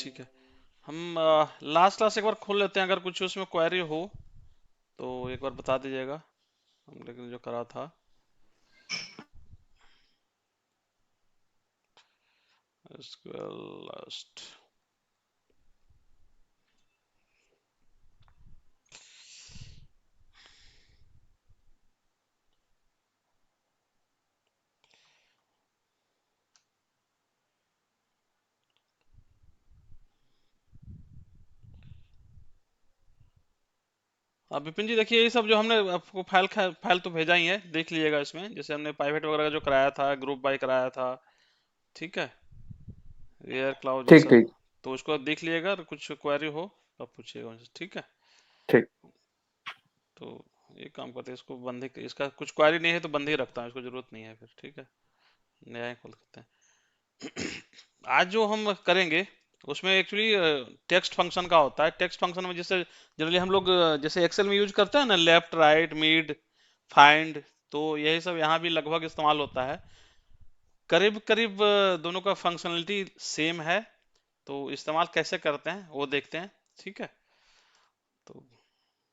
ठीक है। हम लास्ट क्लास एक बार खोल लेते हैं, अगर कुछ उसमें क्वेरी हो तो एक बार बता दीजिएगा। हम लेकिन जो करा था एसक्यूएल लास्ट। अब विपिन जी देखिए, ये सब जो हमने आपको फाइल तो भेजा ही है, देख लीजिएगा। इसमें जैसे हमने प्राइवेट वगैरह जो कराया था, ग्रुप बाय कराया था, ठीक है, एयर क्लाउड ठीक जैसा। ठीक तो उसको देख लीजिएगा, अगर कुछ क्वेरी हो तो आप पूछिएगा उनसे, ठीक है। ठीक। तो ये काम करते हैं, इसको बंद ही, इसका कुछ क्वेरी नहीं है तो बंद ही रखता हूँ, इसको जरूरत नहीं है फिर, ठीक है। नया ही खोल करते हैं। आज जो हम करेंगे उसमें एक्चुअली टेक्स्ट फंक्शन का होता है। टेक्स्ट फंक्शन में जैसे जनरली हम लोग जैसे एक्सेल में यूज करते हैं ना, लेफ्ट राइट मिड फाइंड, तो यही सब यहाँ भी लगभग इस्तेमाल होता है। करीब करीब दोनों का फंक्शनलिटी सेम है। तो इस्तेमाल कैसे करते हैं वो देखते हैं, ठीक है। तो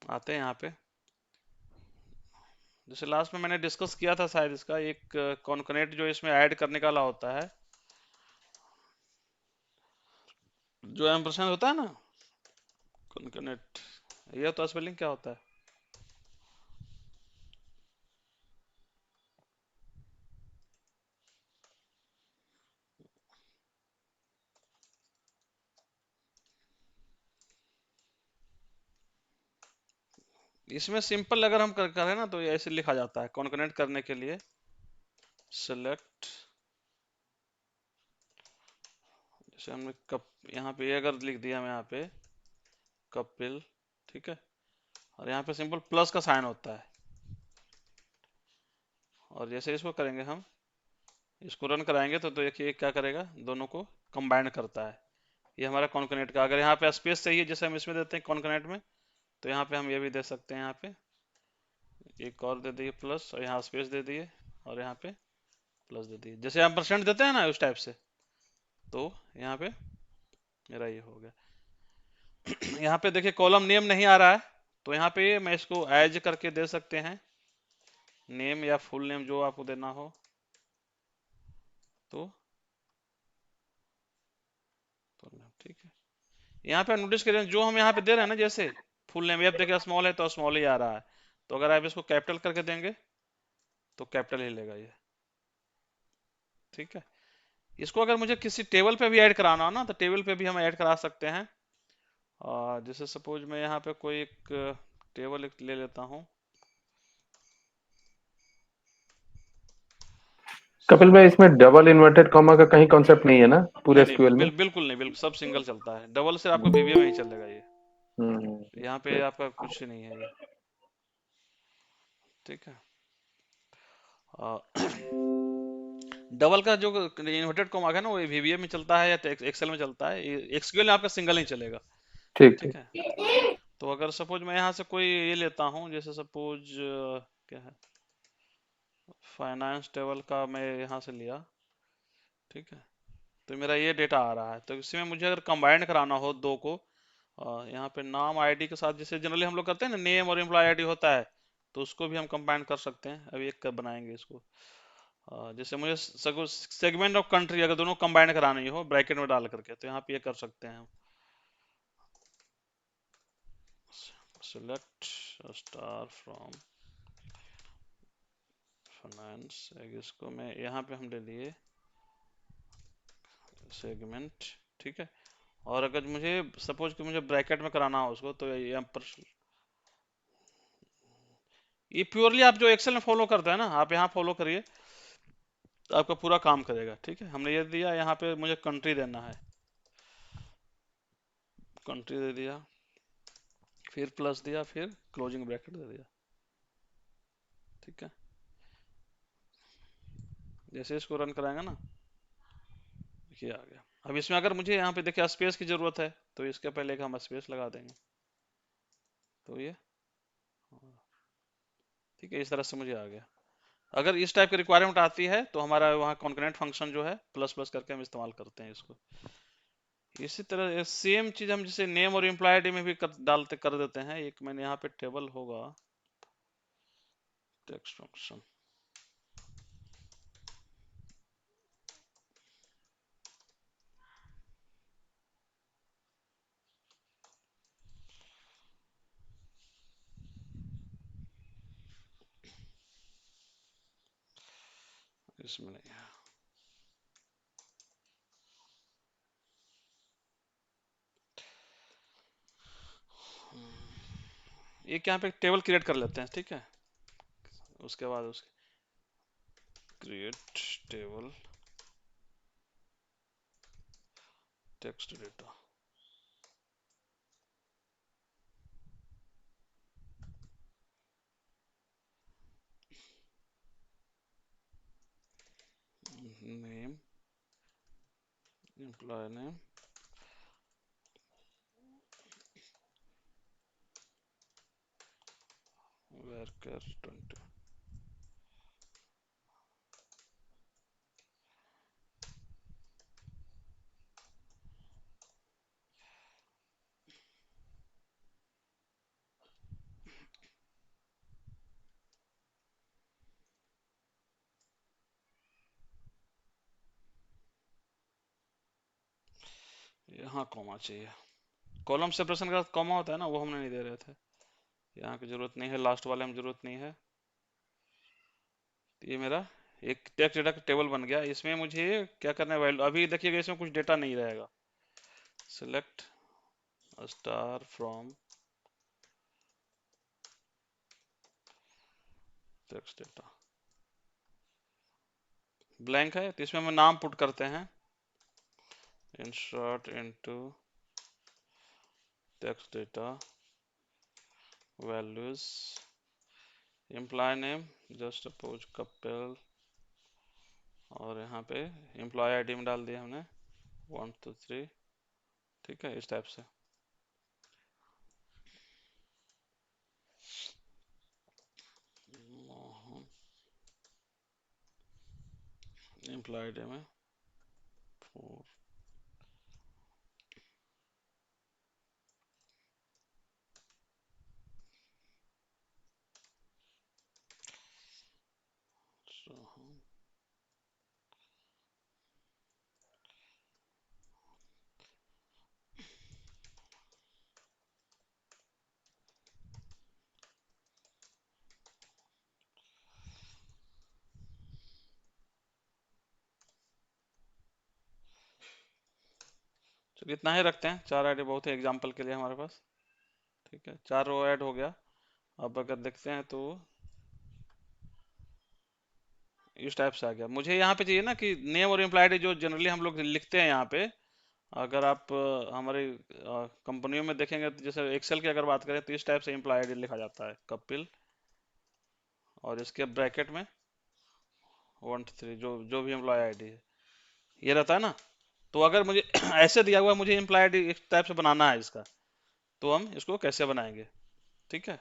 आते हैं यहाँ पे। जैसे लास्ट में मैंने डिस्कस किया था शायद, इसका एक कॉन्कनेट जो इसमें ऐड करने का वाला होता है, जो एम्परसेंड होता है ना, कॉन्कनेट, ये तो स्पेलिंग क्या होता है? इसमें सिंपल अगर हम करें ना तो ये ऐसे लिखा जाता है, कॉन्कनेट करने के लिए सेलेक्ट, जैसे हमने कप, यहाँ पे ये अगर लिख दिया मैं यहाँ पे कपिल, ठीक है, और यहाँ पे सिंपल प्लस का साइन होता है। और जैसे इसको करेंगे हम, इसको रन कराएंगे तो देखिए क्या करेगा, दोनों को कंबाइन करता है। ये हमारा कॉन्कनेट का, अगर यहाँ पे स्पेस चाहिए जैसे हम इसमें देते हैं कॉन्कनेट में, तो यहाँ पे हम ये भी दे सकते हैं, यहाँ पे एक और दे दिए प्लस, और यहाँ स्पेस दे दिए, और यहाँ पे प्लस दे दिए, जैसे हम परसेंट देते हैं ना उस टाइप से। तो यहाँ पे मेरा ये हो गया। यहाँ पे देखिए कॉलम नेम नहीं आ रहा है, तो यहाँ पे मैं इसको एज करके दे सकते हैं, नेम या फुल नेम जो आपको देना हो। तो ठीक है, यहाँ पे नोटिस करें जो हम यहाँ पे दे रहे हैं ना, जैसे फुल नेम, ये आप देखिए स्मॉल है तो स्मॉल ही आ रहा है। तो अगर आप इसको कैपिटल करके देंगे तो कैपिटल ही लेगा ये, ठीक है। इसको अगर मुझे किसी टेबल पे भी ऐड कराना हो ना, तो टेबल पे भी हम ऐड करा सकते हैं। जैसे सपोज मैं यहाँ पे कोई एक टेबल एक ले लेता हूँ। कपिल भाई, इसमें डबल इन्वर्टेड कॉमा का कहीं कॉन्सेप्ट नहीं है ना पूरे नहीं नहीं, एसक्यूएल में? बिल्कुल नहीं, बिल्कुल सब सिंगल चलता है, डबल से आपको वीवीए में ही चलेगा ये। यहाँ पे ठीक। आपका कुछ नहीं है ये, ठीक है। डबल का जो इन्वर्टेड कॉमा है ना, वो वीवीए में चलता है या एक्सेल में चलता है, एक्सक्यूएल में आपका सिंगल ही चलेगा, ठीक ठीक ठीक। है। तो अगर सपोज मैं यहाँ से कोई ये लेता हूँ, जैसे सपोज क्या है, फाइनेंस टेबल का मैं यहाँ से लिया, ठीक है। तो मेरा ये डेटा आ रहा है, तो इसमें मुझे अगर कंबाइन कराना हो दो को, यहाँ पे नाम आईडी के साथ, जैसे जनरली हम लोग करते हैं ना, नेम और एम्प्लॉय आईडी होता है, तो उसको भी हम कंबाइन कर सकते हैं। अभी एक बनाएंगे इसको। जैसे मुझे सेगमेंट ऑफ कंट्री अगर दोनों कंबाइन करानी हो ब्रैकेट में डाल करके, तो यहाँ पे ये कर सकते हैं हम, सिलेक्ट स्टार फ्रॉम फाइनेंस, इसको मैं यहाँ पे हम ले लिए सेगमेंट, ठीक है। और अगर मुझे सपोज कि मुझे ब्रैकेट में कराना हो उसको, तो यहाँ पर ये प्योरली आप जो एक्सेल में फॉलो करते हैं ना, आप यहाँ फॉलो करिए, तो आपका पूरा काम करेगा, ठीक है। हमने ये दिया, यहाँ पे मुझे कंट्री देना है, कंट्री दे दिया, फिर प्लस दिया, फिर क्लोजिंग ब्रैकेट दे दिया, ठीक है। जैसे इसको रन कराएंगे ना, देखिए आ गया। अब इसमें अगर मुझे यहाँ पे देखिए स्पेस की जरूरत है, तो इसके पहले एक हम स्पेस लगा देंगे, तो ये, ठीक है, इस तरह से मुझे आ गया। अगर इस टाइप की रिक्वायरमेंट आती है तो हमारा वहाँ कॉन्करेंट फंक्शन जो है प्लस प्लस करके हम इस्तेमाल करते हैं इसको। इसी तरह सेम चीज हम जैसे नेम और एम्प्लॉय आईडी में भी डालते कर देते हैं। एक मैंने यहाँ पे टेबल होगा टेक्स्ट फंक्शन, इसमें नहीं है। एक यहाँ पे टेबल क्रिएट कर लेते हैं, ठीक है। उसके बाद उसके create table text data, name, employee name, worker 20। यहाँ कॉमा चाहिए। कॉलम सेपरेशन का कॉमा होता है ना, वो हमने नहीं दे रहे थे। यहाँ की जरूरत नहीं है, लास्ट वाले में जरूरत नहीं है। तो ये मेरा एक टेक्स्ट डेटा का टेबल बन गया। इसमें मुझे क्या करना है, वैल्यू अभी देखिएगा इसमें कुछ डेटा नहीं रहेगा। Select star from text data, blank है तो इसमें हम नाम पुट करते हैं, insert into text data values, employee name just suppose Kapil, और यहाँ पे एम्प्लॉय आईडी में डाल दिया हमने 1 2 3, ठीक है। इस टाइप से एम्प्लॉय आईडी में 4। चलिए इतना ही रखते हैं, 4 आईडी बहुत है एग्जाम्पल के लिए हमारे पास, ठीक है। 4 रो ऐड हो गया। अब अगर देखते हैं तो इस टाइप से आ गया। मुझे यहाँ पे चाहिए ना कि नेम और एम्प्लॉय आईडी जो जनरली हम लोग लिखते हैं यहाँ पे, अगर आप हमारे कंपनियों में देखेंगे तो जैसे एक्सेल की अगर बात करें तो इस टाइप से एम्प्लॉय आईडी लिखा जाता है, कपिल, और इसके ब्रैकेट में 1 2 3, जो जो भी एम्प्लॉय आईडी है ये रहता है ना। तो अगर मुझे ऐसे दिया हुआ है, मुझे एम्प्लॉय आईडी इस टाइप से बनाना है इसका, तो हम इसको कैसे बनाएंगे, ठीक है।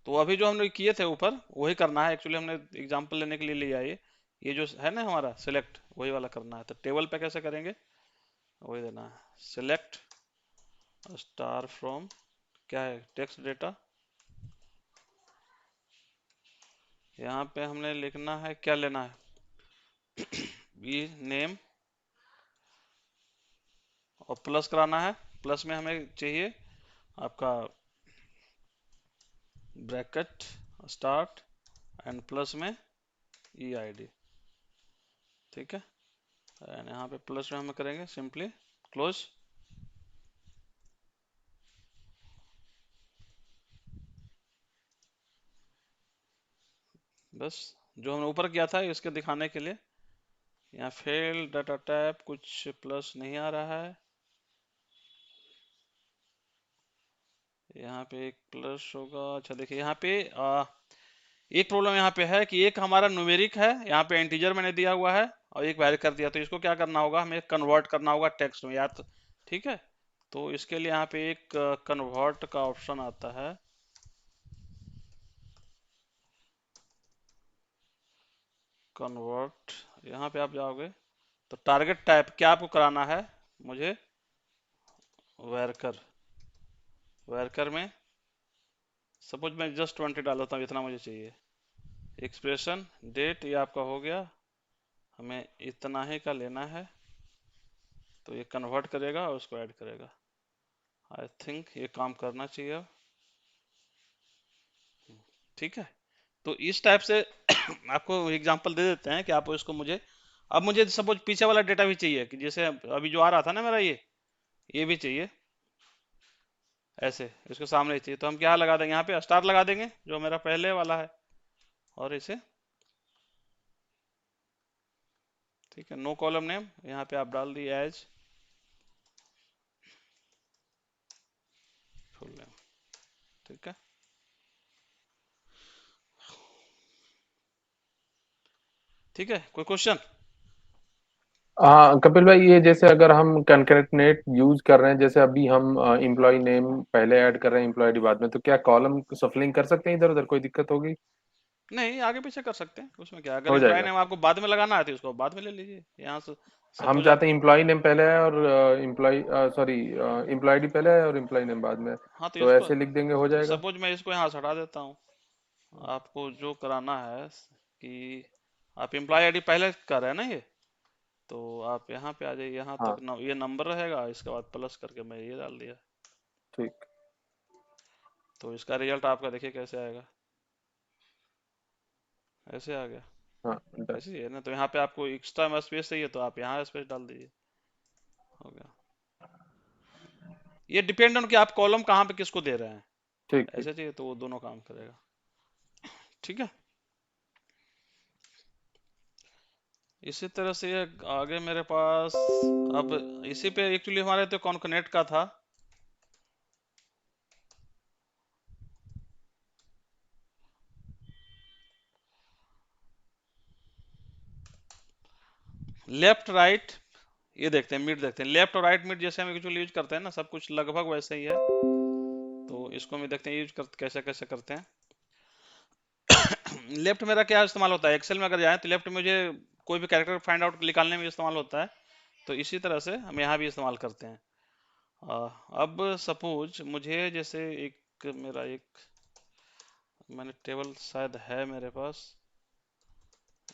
तो अभी जो हमने किए थे ऊपर वही करना है एक्चुअली, हमने एग्जांपल लेने के लिए लिया ये जो है ना हमारा सिलेक्ट, वही वाला करना है। तो टेबल पे कैसे करेंगे, वही देना है, सिलेक्ट स्टार फ्रॉम, क्या है, टेक्स्ट डेटा। यहाँ पे हमने लिखना है, क्या लेना है, बी नेम, और प्लस कराना है। प्लस में हमें चाहिए आपका ब्रैकेट स्टार्ट एंड प्लस में ई आई डी, ठीक है। एंड यहाँ पे प्लस में हम करेंगे सिंपली क्लोज। बस जो हमने ऊपर किया था इसके दिखाने के लिए। यहाँ फेल डाटा टाइप कुछ प्लस नहीं आ रहा है, यहाँ पे एक प्लस होगा। अच्छा देखिए यहाँ पे एक प्रॉब्लम यहाँ पे है कि एक हमारा न्यूमेरिक है, यहाँ पे इंटीजर मैंने दिया हुआ है और एक वैल्यू कर दिया, तो इसको क्या करना होगा, हमें कन्वर्ट करना होगा टेक्स्ट में यार, तो ठीक है। तो इसके लिए यहाँ पे एक कन्वर्ट का ऑप्शन आता है, कन्वर्ट, यहाँ पे आप जाओगे तो टारगेट टाइप क्या आपको कराना है, मुझे वर्कर, वर्कर में सपोज मैं जस्ट 20 डाल देता हूँ, इतना मुझे चाहिए। एक्सप्रेशन डेट ये आपका हो गया, हमें इतना ही का लेना है, तो ये कन्वर्ट करेगा और उसको ऐड करेगा। आई थिंक ये काम करना चाहिए अब। ठीक है, तो इस टाइप से आपको एग्जांपल दे देते हैं कि आप इसको मुझे, अब मुझे सपोज पीछे वाला डेटा भी चाहिए, कि जैसे अभी जो आ रहा था ना मेरा, ये भी चाहिए, ऐसे इसके सामने ही चाहिए, तो हम क्या लगा देंगे, यहाँ पे स्टार लगा देंगे जो मेरा पहले वाला है, और इसे, ठीक है, नो कॉलम नेम यहाँ पे आप डाल दिए एज फुल नेम। ठीक है, ठीक है, कोई क्वेश्चन? हाँ कपिल भाई, ये जैसे अगर हम कंकैटनेट यूज कर रहे हैं, जैसे अभी हम एम्प्लॉय नेम पहले ऐड कर रहे हैं, एम्प्लॉय डी बाद में, तो क्या कॉलम सफलिंग कर सकते हैं इधर उधर, कोई दिक्कत होगी? नहीं, आगे पीछे कर सकते हैं, उसमें क्या, अगर हो एम्प्लॉय जाएगा। नेम आपको बाद में लगाना है तो उसको बाद में ले लीजिए यहाँ से। हम सपोज आप, चाहते हैं एम्प्लॉय नेम पहले है और एम्प्लॉय सॉरी एम्प्लॉय डी पहले है और एम्प्लॉय नेम बाद में है। हाँ तो तो इसको, ऐसे लिख देंगे, हो जाएगा। सपोज मैं इसको यहाँ से हटा देता हूँ। आपको जो कराना है कि आप एम्प्लॉय आईडी पहले कर रहे हैं ना ये, तो आप यहाँ पे आ जाइए, यहाँ तक हाँ ये नंबर रहेगा, इसके बाद प्लस करके मैं ये डाल दिया, ठीक। तो इसका रिजल्ट आपका देखिए कैसे आएगा, ऐसे आ गया। हाँ डन। ऐसे ही है ना, तो यहाँ पे आपको एक्स्ट्रा स्पेस चाहिए तो आप यहाँ स्पेस डाल दीजिए, हो गया। ये डिपेंड ऑन कि आप कॉलम कहाँ पे किसको दे रहे हैं, ठीक ठीक। ऐसे चाहिए तो वो दोनों काम करेगा। ठीक है, इसी तरह से ये आगे मेरे पास, अब इसी पे एक्चुअली हमारे तो कॉन्कनेक्ट का था। लेफ्ट राइट, ये देखते हैं, मिड देखते हैं, लेफ्ट और राइट मिड जैसे हम एक्चुअली यूज करते हैं ना, सब कुछ लगभग वैसे ही है, तो इसको भी देखते हैं यूज कर कैसे कैसे करते हैं। लेफ्ट मेरा क्या इस्तेमाल होता है, एक्सेल में अगर जाए तो लेफ्ट में मुझे कोई भी कैरेक्टर फाइंड आउट निकालने में इस्तेमाल होता है, तो इसी तरह से हम यहाँ भी इस्तेमाल करते हैं। अब सपोज मुझे जैसे एक मेरा एक, मैंने टेबल शायद है मेरे पास,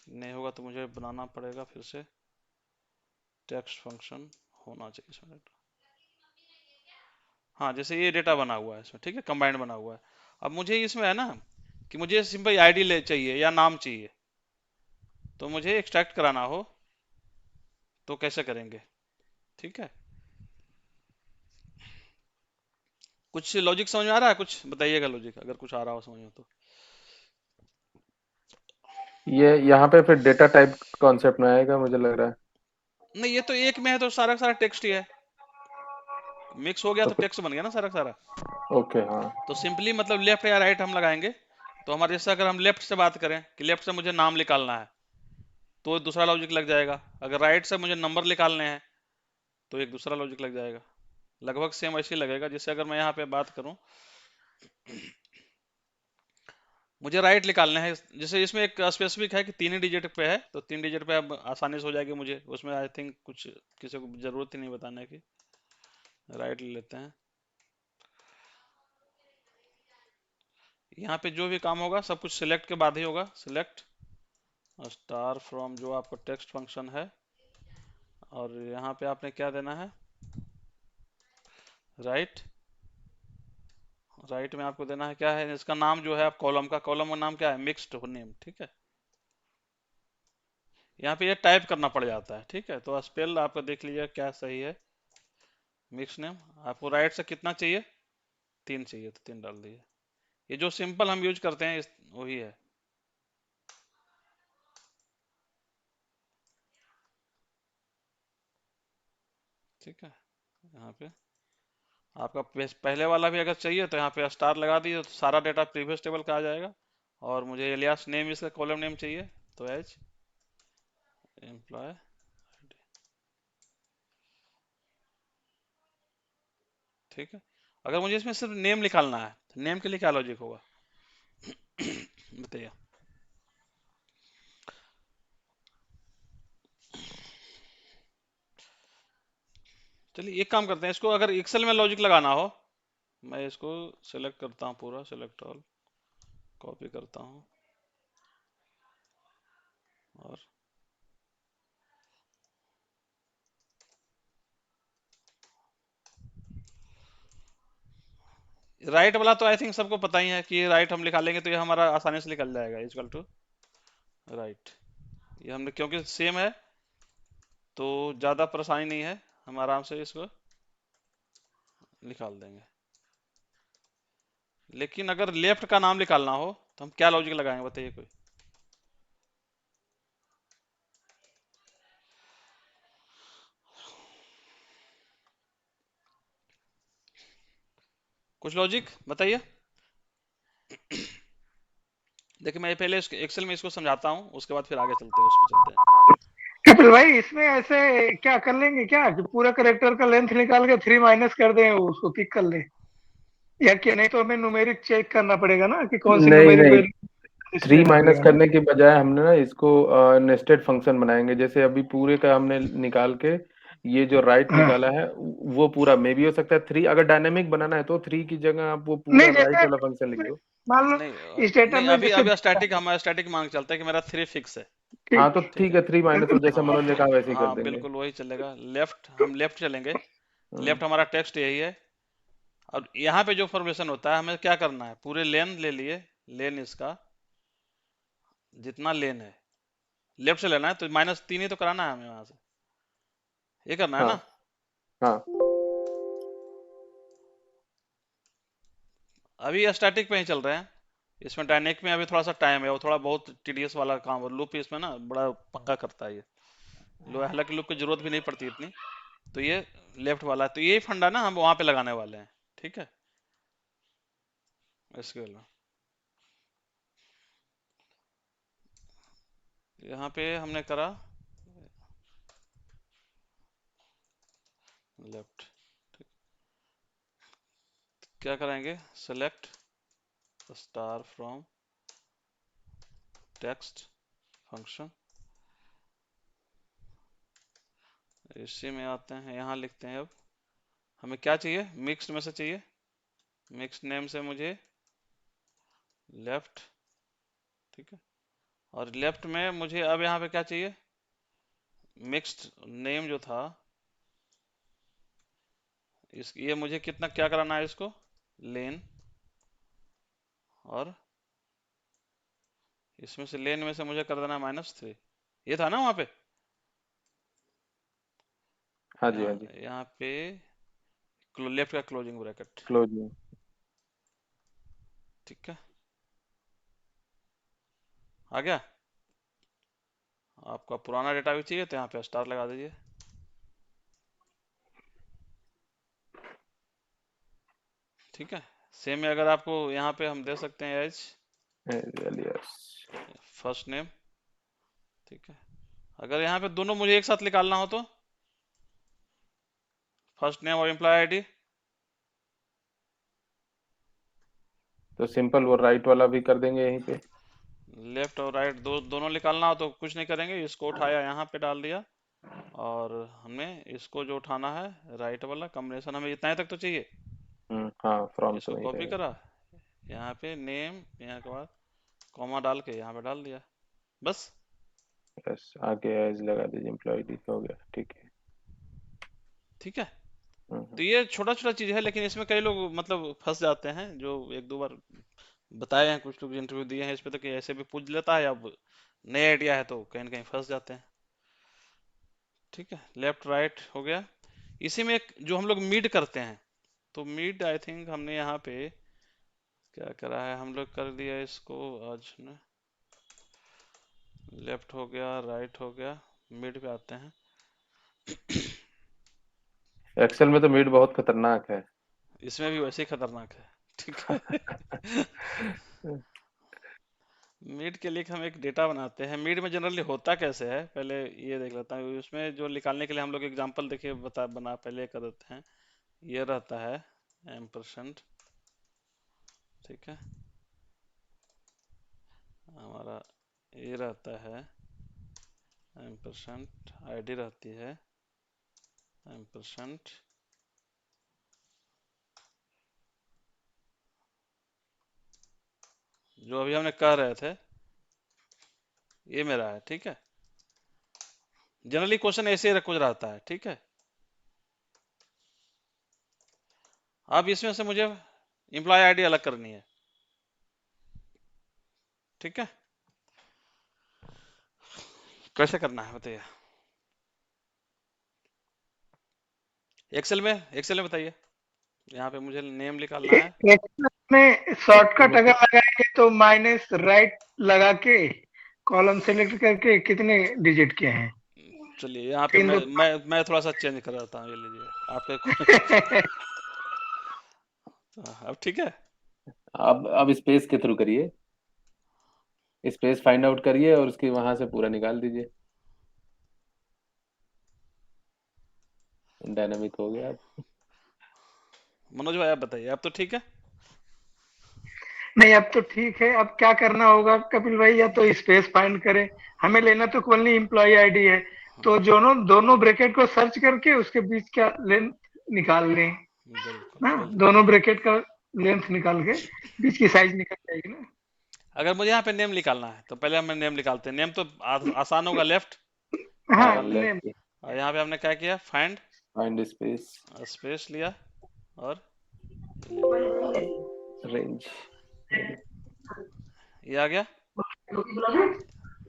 नहीं होगा तो मुझे बनाना पड़ेगा फिर से, टेक्स्ट फंक्शन होना चाहिए इसमें। हाँ, जैसे ये डेटा बना हुआ है इसमें, ठीक है, कंबाइंड बना हुआ है। अब मुझे इसमें है ना कि मुझे सिंपल आईडी ले चाहिए या नाम चाहिए, तो मुझे एक्सट्रैक्ट कराना हो तो कैसे करेंगे? ठीक है, कुछ लॉजिक समझ में आ रहा है? कुछ बताइएगा लॉजिक, अगर कुछ आ रहा हो समझ में तो। ये यहाँ पे फिर डेटा टाइप कॉन्सेप्ट में आएगा मुझे लग रहा है। नहीं, ये तो एक में है तो सारा का सारा टेक्स्ट ही है, मिक्स हो गया तो तो फिर टेक्स्ट बन गया ना सारा का सारा। ओके हाँ। तो सिंपली मतलब लेफ्ट या राइट हम लगाएंगे, तो हमारे जैसे अगर हम लेफ्ट से बात करें कि लेफ्ट से मुझे नाम निकालना है, तो दूसरा लॉजिक लग जाएगा। अगर राइट से मुझे नंबर निकालने हैं तो एक दूसरा लॉजिक लग जाएगा। लगभग सेम ऐसे ही लगेगा। जैसे अगर मैं यहाँ पे बात करूं, मुझे राइट निकालना है, जैसे इसमें एक स्पेसिफिक है कि 3 ही डिजिट पे है, तो 3 डिजिट पे अब आसानी से हो जाएगी मुझे, उसमें आई थिंक कुछ किसी को जरूरत ही नहीं बताने की। राइट ले लेते हैं, यहाँ पे जो भी काम होगा सब कुछ सिलेक्ट के बाद ही होगा। सिलेक्ट स्टार फ्रॉम जो आपका टेक्स्ट फंक्शन है, और यहाँ पे आपने क्या देना है, राइट। राइट में आपको देना है क्या है, इसका नाम जो है आप कॉलम का, कॉलम का नाम क्या है, मिक्स्ड नेम। ठीक है, यहाँ पे ये टाइप करना पड़ जाता है। ठीक है, तो स्पेल आपका देख लीजिए क्या सही है, मिक्स नेम। आपको राइट से कितना चाहिए, 3 चाहिए तो 3 डाल दिए। ये जो सिंपल हम यूज करते हैं वही है। ठीक है, यहाँ पे आपका पहले वाला भी अगर चाहिए तो यहाँ पे स्टार लगा दीजिए, तो सारा डेटा प्रीवियस टेबल का आ जाएगा। और मुझे एलियास नेम, इसका कॉलम नेम चाहिए, तो एज एम्प्लॉय। ठीक है, अगर मुझे इसमें सिर्फ नेम निकालना है, तो नेम के लिए क्या लॉजिक होगा बताइए। चलिए एक काम करते हैं, इसको अगर एक्सेल में लॉजिक लगाना हो, मैं इसको सेलेक्ट करता हूँ, पूरा सेलेक्ट ऑल, कॉपी करता हूँ और राइट वाला तो आई थिंक सबको पता ही है कि राइट हम निकालेंगे लेंगे तो ये हमारा आसानी से निकल जाएगा, इक्वल टू राइट। ये हमने क्योंकि सेम है तो ज़्यादा परेशानी नहीं है, हम आराम से इसको निकाल देंगे। लेकिन अगर लेफ्ट का नाम निकालना हो तो हम क्या लॉजिक लगाएंगे, बताइए कोई। कुछ लॉजिक बताइए। देखिए मैं पहले एक्सेल में इसको समझाता हूँ, उसके बाद फिर आगे चलते हैं, उस पर चलते हैं। कपिल भाई, इसमें ऐसे क्या कर लेंगे क्या कि पूरा करेक्टर का लेंथ निकाल के 3 माइनस कर दें, उसको पिक कर ले? या कि नहीं तो हमें न्यूमेरिक चेक करना पड़ेगा ना कि कौन सी नहीं न्यूमेरिक नहीं, वैल्यू थ्री लेना माइनस पड़ेगा। करने के बजाय हमने ना इसको नेस्टेड फंक्शन बनाएंगे। जैसे अभी पूरे का हमने निकाल के ये जो राइट हाँ। निकाला है वो पूरा मे भी हो सकता है थ्री। अगर डायनेमिक बनाना है तो थ्री की जगह आप वो पूरा नहीं, राइट जैसे वाला फंक्शन लिख दो। मान लो नहीं इस डेटा नहीं, में अभी जैसे अभी डेटा। स्टैटिक, हमारा स्टैटिक मांग चलता है कि मेरा थ्री फिक्स है। हाँ ठीक तो ठीक ठीक है। है, थ्री माइनस बिल्कुल। वो जैसा हाँ मनोज ने तो कहा वैसे ही कर हाँ देंगे। बिल्कुल वही चलेगा, लेफ्ट हम लेफ्ट चलेंगे। हम्म, लेफ्ट हमारा टेक्स्ट यही है। और यहाँ पे जो फॉर्मेशन होता है हमें क्या करना है, पूरे लेन ले लिए, लेन इसका जितना लेन है लेफ्ट से लेना है, तो माइनस तीन ही तो कराना है हमें वहां से, ये करना है हाँ ना। हाँ अभी स्टैटिक पे ही चल रहे हैं, इसमें डायनेमिक में अभी थोड़ा सा टाइम है, और थोड़ा बहुत टीडीएस वाला काम, और लूप इसमें ना बड़ा पंगा करता है ये। लो हालांकि लूप की जरूरत भी नहीं पड़ती इतनी। तो ये लेफ्ट वाला है, तो यही फंडा ना हम वहां पे लगाने वाले हैं, ठीक है। इसके लिए यहाँ पे हमने करा लेफ्ट, क्या करेंगे, select star from text function, इसी में आते हैं, यहाँ लिखते हैं। अब हमें क्या चाहिए, मिक्स्ड में से चाहिए, मिक्स्ड नेम से मुझे लेफ्ट, ठीक है। और लेफ्ट में मुझे अब यहाँ पे क्या चाहिए, मिक्स्ड नेम जो था, इस ये मुझे कितना क्या कराना है इसको, लेन, और इसमें से लेन में से मुझे कर देना -3। ये था ना वहाँ पे, हाँ जी हाँ यहाँ जी। यहाँ पे लेफ्ट का क्लोजिंग ब्रैकेट, क्लोजिंग। ठीक है। आ गया। आपका पुराना डेटा भी चाहिए तो यहाँ पे स्टार लगा दीजिए, ठीक है। सेम में अगर आपको यहाँ पे हम दे सकते हैं एज एलियस। फर्स्ट नेम, ठीक है। अगर यहाँ पे दोनों मुझे एक साथ निकालना हो तो फर्स्ट नेम और एम्प्लॉय आईडी, तो सिंपल वो राइट वाला भी कर देंगे यहीं पे। लेफ्ट और राइट दोनों निकालना हो तो कुछ नहीं करेंगे, इसको उठाया यहाँ पे डाल दिया, और हमें इसको जो उठाना है राइट वाला कॉम्बिनेशन, हमें इतना ही तक तो चाहिए। हाँ, फ्रॉम तो इसको वहीं कॉपी रहेगा। करा, यहाँ पे नेम, यहाँ के बाद कॉमा डाल के यहाँ पे डाल दिया, बस। यस, आगे एज लगा दीजिए, एम्प्लॉय डी हो गया, ठीक है। ठीक है। हम्म, तो ये छोटा छोटा चीज है, लेकिन इसमें कई लोग मतलब फंस जाते हैं, जो एक दो बार बताए हैं, कुछ लोग इंटरव्यू दिए हैं इस पे, तो कि ऐसे भी पूछ लेता है, अब नया आइडिया है तो कहीं ना कहीं फंस जाते हैं। ठीक है, लेफ्ट राइट हो गया। इसी में एक जो हम लोग मीड करते हैं, तो मीड आई थिंक हमने यहाँ पे क्या करा है, हम लोग कर दिया इसको आज ने, लेफ्ट हो गया राइट हो गया, मिड पे आते हैं। एक्सेल में तो मीट बहुत खतरनाक है। इसमें भी वैसे ही खतरनाक है, ठीक है। मिड के लिए हम एक डेटा बनाते हैं, मिड में जनरली होता कैसे है पहले ये देख लेता हूँ। उसमें जो निकालने के लिए हम लोग एग्जांपल देखिए बता बना पहले कर देते हैं। ये रहता है एम्परसेंट, ठीक है। हमारा ये रहता है एम्परसेंट, आईडी रहती है एम्परसेंट, जो अभी हमने कह रहे थे ये मेरा है, ठीक है। जनरली क्वेश्चन ऐसे ही कुछ रहता है, ठीक है। अब इसमें से मुझे एम्प्लॉय आईडी अलग करनी है, ठीक है। कैसे करना है बताइए। एक्सेल में बताइए। यहाँ पे मुझे नेम निकालना है। में शॉर्टकट अगर लगाएंगे तो माइनस राइट लगा के कॉलम सेलेक्ट करके कितने डिजिट के हैं? चलिए यहाँ पे तीन दो मैं थोड़ा सा चेंज कर देता हूँ, ये लीजिए आपके अब ठीक है। अब स्पेस के थ्रू करिए, स्पेस फाइंड आउट करिए और उसके वहां से पूरा निकाल दीजिए। डायनामिक हो गया अब। मनोज भाई आप बताइए, अब तो ठीक है। नहीं, अब तो ठीक है। अब क्या करना होगा कपिल भाई? या तो स्पेस फाइंड करें, हमें लेना तो ओनली एम्प्लॉय आईडी है, तो दोनों दोनों ब्रैकेट को सर्च करके उसके बीच का लेंथ निकाल लें बिल्कुल ना। बिल्कुल। दोनों ब्रैकेट का लेंथ निकाल के बीच की साइज निकल जाएगी ना। अगर मुझे यहाँ पे नेम निकालना है तो पहले हम नेम निकालते हैं। नेम तो आसान होगा, लेफ्ट। हाँ, हाँ और नेम। लेफ्ट। यहाँ पे हमने क्या किया, फाइंड फाइंड स्पेस स्पेस लिया और ये ले लिया, रेंज। ये आ गया।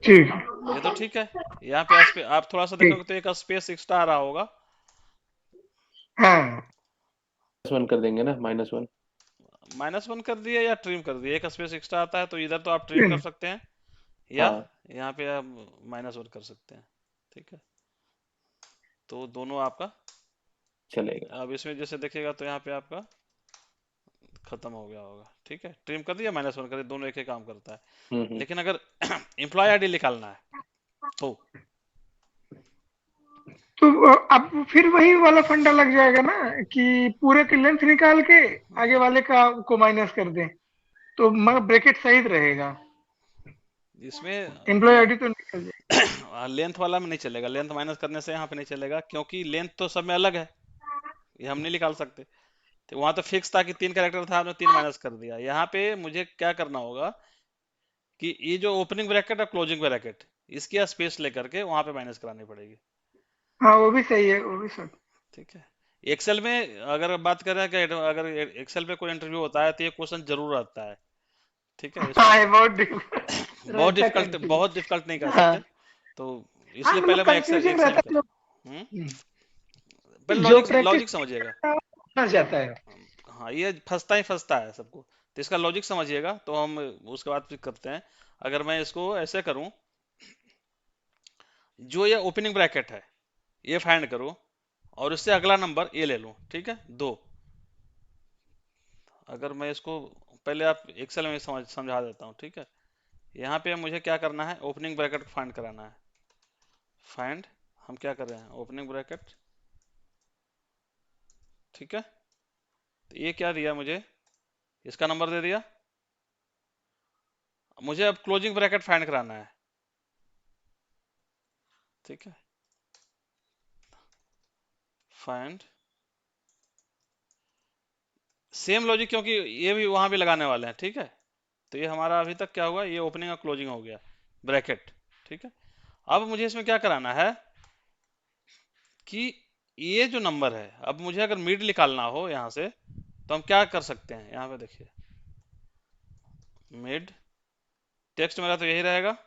ठीक। ये तो ठीक है। यहाँ पे आप थोड़ा सा ठीक। देखोगे तो एक स्पेस एक्स्ट्रा आ रहा होगा। हाँ। -1 कर देंगे ना, -1। -1 कर दिया या ट्रिम कर दिया, एक स्पेस एक्स्ट्रा आता है तो इधर तो आप ट्रिम कर सकते हैं या हाँ यहाँ पे आप -1 कर सकते हैं, ठीक है। तो दोनों आपका चलेगा। अब इसमें जैसे देखिएगा तो यहाँ पे आपका खत्म हो गया होगा, ठीक है। ट्रिम कर दिया, -1 कर दिया, दोनों एक ही काम करता है। हम्म। लेकिन अगर एम्प्लॉय आईडी निकालना है तो तो अब फिर वही वाला फंडा लग जाएगा ना कि पूरे की लेंथ निकाल के आगे वाले का को माइनस कर दें, तो मगर ब्रैकेट सही रहेगा। इसमें एम्प्लॉय आईडी तो निकल जाएगी। लेंथ वाला में नहीं चलेगा, लेंथ माइनस करने से यहाँ पे नहीं चलेगा, क्योंकि लेंथ तो सब में अलग है, ये हम नहीं निकाल सकते। तो वहां तो फिक्स था कि 3 कैरेक्टर था, हमने 3 माइनस कर दिया। यहाँ पे मुझे क्या करना होगा कि ये जो ओपनिंग ब्रैकेट और क्लोजिंग ब्रैकेट, इसकी स्पेस लेकर के वहां पे माइनस करानी पड़ेगी, हाँ, वो भी सही है, वो भी सही। ठीक है। एक्सेल में अगर बात करें कि अगर एक्सेल पे कोई इंटरव्यू होता है तो ये क्वेश्चन जरूर आता है, ठीक है। इसमें हाँ, ये बहुत डिफिकल्ट रहता कंफ्यूज। बहुत डिफिकल्ट नहीं कह हाँ। सकते। तो हाँ, इसलिए मतलब पहले मैं एक्सेल कंफ्यूजिंग एक्सेल रहता में है लोग। हम्म पहले जो लॉजिक प्रैक्टिस लॉजिक समझिएगा। करना चाहता है। हाँ, ये फंसता ही फंसता है सबको, तो इसका लॉजिक समझिएगा तो हम उसके बाद फिर करते हैं। अगर मैं इसको ऐसे करूं, जो ये ओपनिंग ब्रैकेट है ये फाइंड करो और इससे अगला नंबर ये ले लूं, ठीक है, 2। अगर मैं इसको पहले आप एक्सेल में समझा देता हूँ, ठीक है। यहाँ पे मुझे क्या करना है, ओपनिंग ब्रैकेट को फाइंड कराना है। फाइंड, हम क्या कर रहे हैं, ओपनिंग ब्रैकेट, ठीक है। तो ये क्या दिया मुझे, इसका नंबर दे दिया। मुझे अब क्लोजिंग ब्रैकेट फाइंड कराना है, ठीक है। फाइंड, सेम लॉजिक, क्योंकि ये भी वहां भी लगाने वाले हैं, ठीक है। तो ये हमारा अभी तक क्या हुआ, ये ओपनिंग और क्लोजिंग हो गया ब्रैकेट, ठीक है। अब मुझे इसमें क्या कराना है कि ये जो नंबर है, अब मुझे अगर मिड निकालना हो यहाँ से तो हम क्या कर सकते हैं, यहाँ पे देखिए मिड, टेक्स्ट मेरा तो यही रहेगा।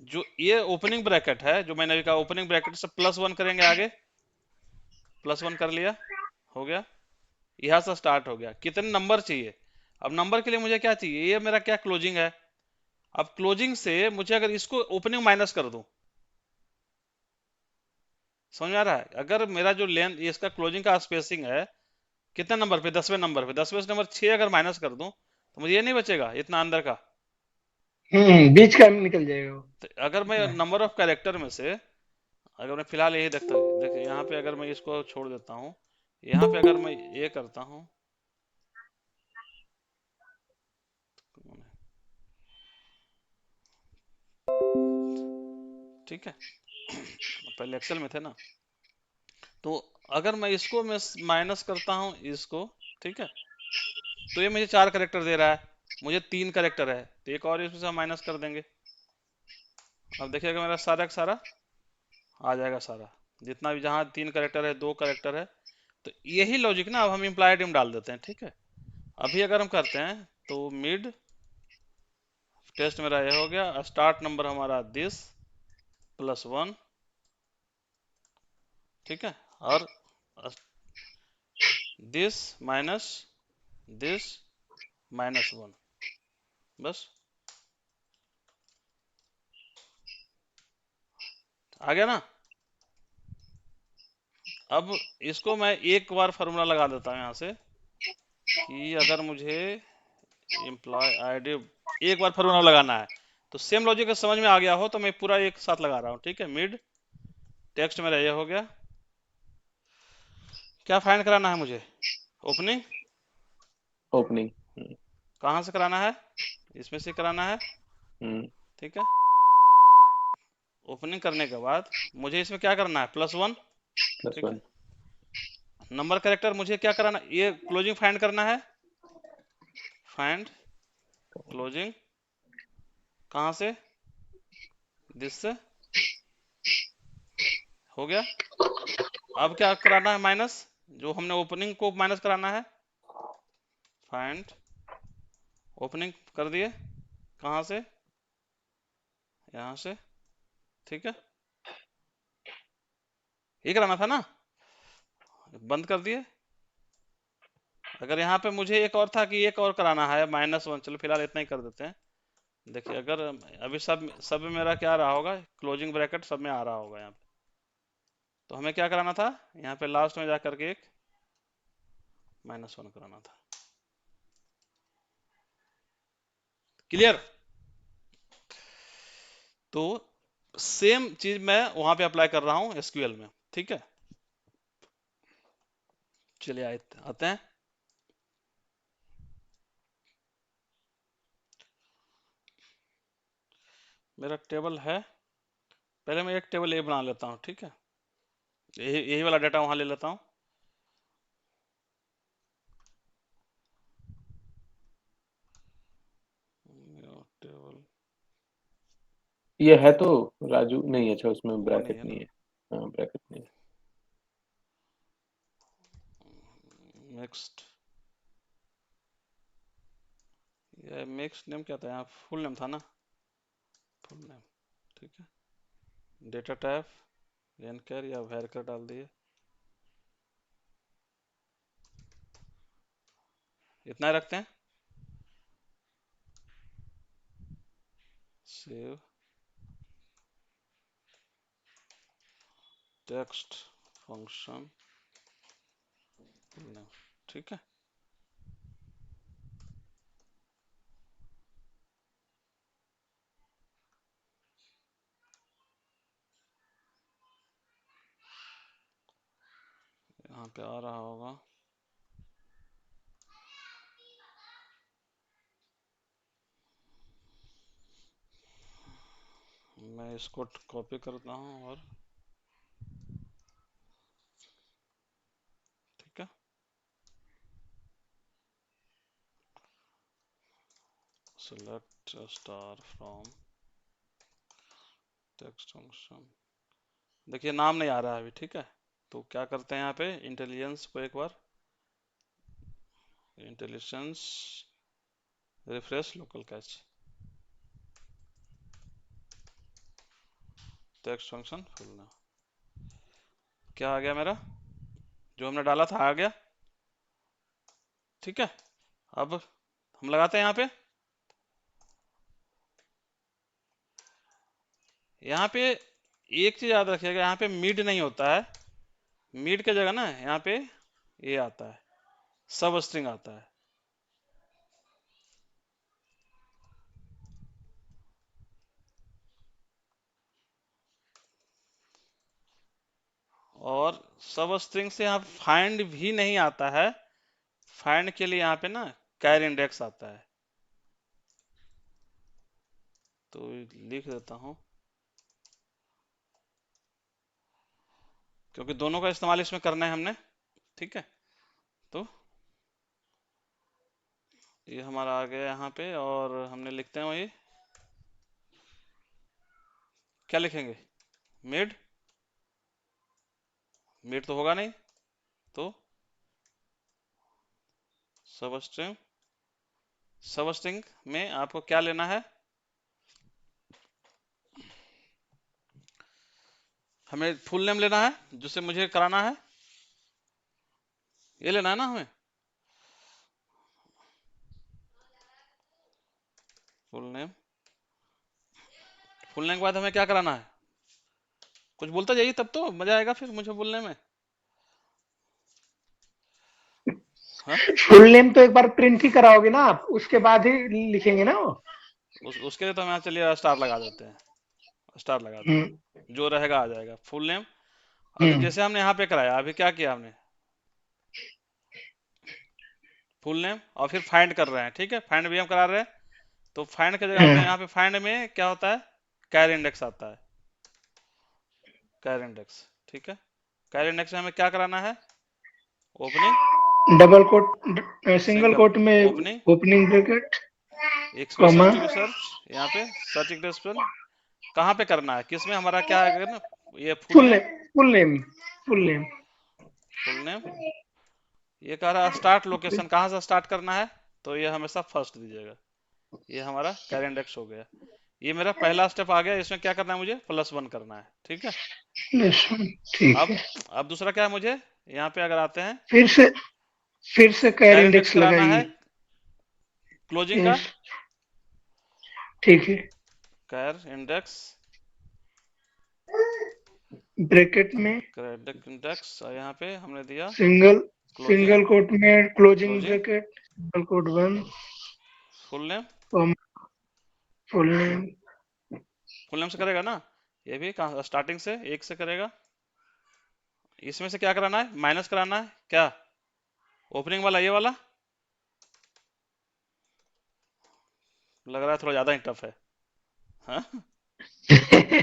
जो ये ओपनिंग ब्रैकेट है, जो मैंने अभी कहा, ओपनिंग ब्रैकेट से +1 करेंगे आगे, +1 कर लिया, हो गया। यहाँ से स्टार्ट हो गया, कितने नंबर चाहिए। अब नंबर के लिए मुझे क्या चाहिए, ये मेरा क्या क्लोजिंग है। अब क्लोजिंग से मुझे अगर इसको ओपनिंग माइनस कर दूं, समझ में आ रहा है। अगर मेरा जो लेंथ, इसका क्लोजिंग का स्पेसिंग है कितने नंबर पे, 10वें नंबर पे, 10वें नंबर 6 अगर माइनस कर दूं तो मुझे ये नहीं बचेगा इतना अंदर का। बीच का निकल जाएगा वो। तो अगर मैं नंबर ऑफ कैरेक्टर में से, अगर मैं फिलहाल यही देखता हूँ, देखिए यहाँ पे अगर मैं इसको छोड़ देता हूँ, यहाँ पे अगर मैं ये करता हूँ, ठीक है। पहले एक्सेल में थे ना, तो अगर मैं इसको मैं माइनस करता हूँ इसको, ठीक है, तो ये मुझे 4 कैरेक्टर दे रहा है। मुझे 3 करेक्टर है तो एक और इसमें से हम माइनस कर देंगे। अब देखिएगा मेरा सारा का सारा आ जाएगा सारा, जितना भी जहाँ 3 करेक्टर है 2 करेक्टर है। तो यही लॉजिक ना अब हम इम्प्लाई आइटम डाल देते हैं, ठीक है। अभी अगर हम करते हैं तो मिड टेस्ट मेरा ये हो गया, स्टार्ट नंबर हमारा दिस +1, ठीक है, और दिस -1, बस आ गया ना। अब इसको मैं एक बार फार्मूला लगा देता हूँ यहाँ से कि अगर मुझे एम्प्लॉय आईडी एक बार फार्मूला लगाना है तो सेम लॉजिक समझ में आ गया हो तो मैं पूरा एक साथ लगा रहा हूँ, ठीक है। मिड टेक्स्ट मेरा ये हो गया, क्या फाइंड कराना है मुझे? ओपनिंग। ओपनिंग। कहाँ से कराना है? इसमें से कराना है, ठीक है। ओपनिंग करने के बाद मुझे इसमें क्या करना है? +1, ठीक है। +1। नंबर कैरेक्टर मुझे क्या कराना, ये क्लोजिंग फाइंड करना है, फाइंड क्लोजिंग कहाँ से? दिस से, हो गया। अब क्या कराना है? माइनस, जो हमने ओपनिंग को माइनस कराना है, फाइंड ओपनिंग कर दिए, कहाँ से? यहाँ से, ठीक है। ये कराना था ना, बंद कर दिए। अगर यहाँ पे मुझे एक और था कि एक और कराना है -1, चलो फिलहाल इतना ही कर देते हैं। देखिए अगर अभी सब सब में मेरा क्या आ रहा होगा, क्लोजिंग ब्रैकेट सब में आ रहा होगा यहाँ पे। तो हमें क्या कराना था? यहाँ पे लास्ट में जा करके एक -1 कराना था। क्लियर? तो सेम चीज मैं वहां पे अप्लाई कर रहा हूँ एसक्यूएल में, ठीक है। चलिए आते हैं। मेरा टेबल है, पहले मैं एक टेबल ए बना लेता हूँ, ठीक है। यही वाला डाटा वहां ले लेता हूँ। टेबल ये है तो राजू नहीं, अच्छा उसमें वो नहीं ब्रैकेट है नहीं ना, है। हाँ, ब्रैकेट नहीं है। नेक्स्ट, ये मिक्स नेम क्या था यहाँ? फुल नेम था ना, फुल नेम, ठीक है। डेटा टाइप एनकर या वैरकर डाल दिए, इतना ही रखते हैं। Save text function full name, ठीक है। यहाँ पे आ रहा होगा, मैं इसको कॉपी करता हूँ और ठीक है, select star from text function। देखिए नाम नहीं आ रहा है अभी, ठीक है। तो क्या करते हैं यहाँ पे, इंटेलिजेंस को एक बार, intelligence refresh local catch text function full name, क्या आ गया मेरा? जो हमने डाला था आ गया, ठीक है। अब हम लगाते हैं यहाँ पे, यहाँ पे एक चीज याद रखिएगा, यहाँ पे मिड नहीं होता है। मिड के जगह ना यहाँ पे ये आता है, सब स्ट्रिंग आता है। और सब स्ट्रिंग से यहाँ फाइंड भी नहीं आता है। फाइंड के लिए यहाँ पे ना कैर इंडेक्स आता है, तो लिख देता हूँ, क्योंकि दोनों का इस्तेमाल इसमें करना है हमने, ठीक है। तो ये हमारा आ गया यहाँ पे, और हमने लिखते हैं वही, क्या लिखेंगे, मिड, मिड तो होगा नहीं, तो सब स्ट्रिंग, सब स्ट्रिंग में आपको क्या लेना है, हमें फुल नेम लेना है, जिससे मुझे कराना है, ये लेना है ना हमें, फुल नेम, फुल नेम के बाद हमें क्या कराना है, कुछ बोलता जाइए तब तो मजा आएगा फिर मुझे बोलने में। हाँ, फुल नेम तो एक बार प्रिंट ही कराओगे ना आप, उसके बाद ही लिखेंगे ना वो। उसके लिए तो हम यहाँ चलिए स्टार लगा देते हैं, स्टार लगा दिया, हम्म। जो रहेगा आ जाएगा फुल नेम। अगर हम्म। जैसे हमने यहाँ पे कराया, अभी क्या किया हमने, फुल नेम और फिर फाइंड कर रहे हैं, ठीक है, फाइंड भी हम करा रहे हैं, तो फाइंड की जगह पे हम्म। यहाँ पे फाइंड में क्या होता है, कैर इंडेक्स आता है, कैर इंडेक्स, ठीक है, कैर इंडेक्स में हमें क्या कराना है, opening, double quote, single single quote में opening, opening bracket, expression comma, to be search, यहाँ पे सर्च एक्सप्रेशन कहाँ पे करना है, किस में हमारा क्या है ना, ये full full name, name, full name, full name. Full name, ये कह रहा है स्टार्ट लोकेशन कहाँ से स्टार्ट करना है, तो ये हमेशा फर्स्ट दीजिएगा, ये हमारा कैर इंडेक्स हो गया, ये मेरा पहला स्टेप आ गया, इसमें क्या करना है मुझे, +1 करना है, ठीक है। ठीक अब है। अब दूसरा क्या है मुझे, यहाँ पे अगर आते हैं, फिर से, फिर से कैर कैर इंडेक्स इंडेक्स कराना है, लगाइए। क्लोजिंग का, यस, ठीक है। कैर इंडेक्स, ब्रैकेट में कैर इंडेक्स, यहाँ पे हमने दिया सिंगल, क्लोजिंग, सिंगल कोट में closing closing, bracket, single quote one, full name, full name. Full name से करेगा ना, ये भी कहाँ स्टार्टिंग से एक से करेगा, इसमें से क्या कराना है, माइनस कराना है क्या, ओपनिंग वाला ये वाला, लग रहा है थोड़ा ज्यादा ही टफ है, हाँ चलिए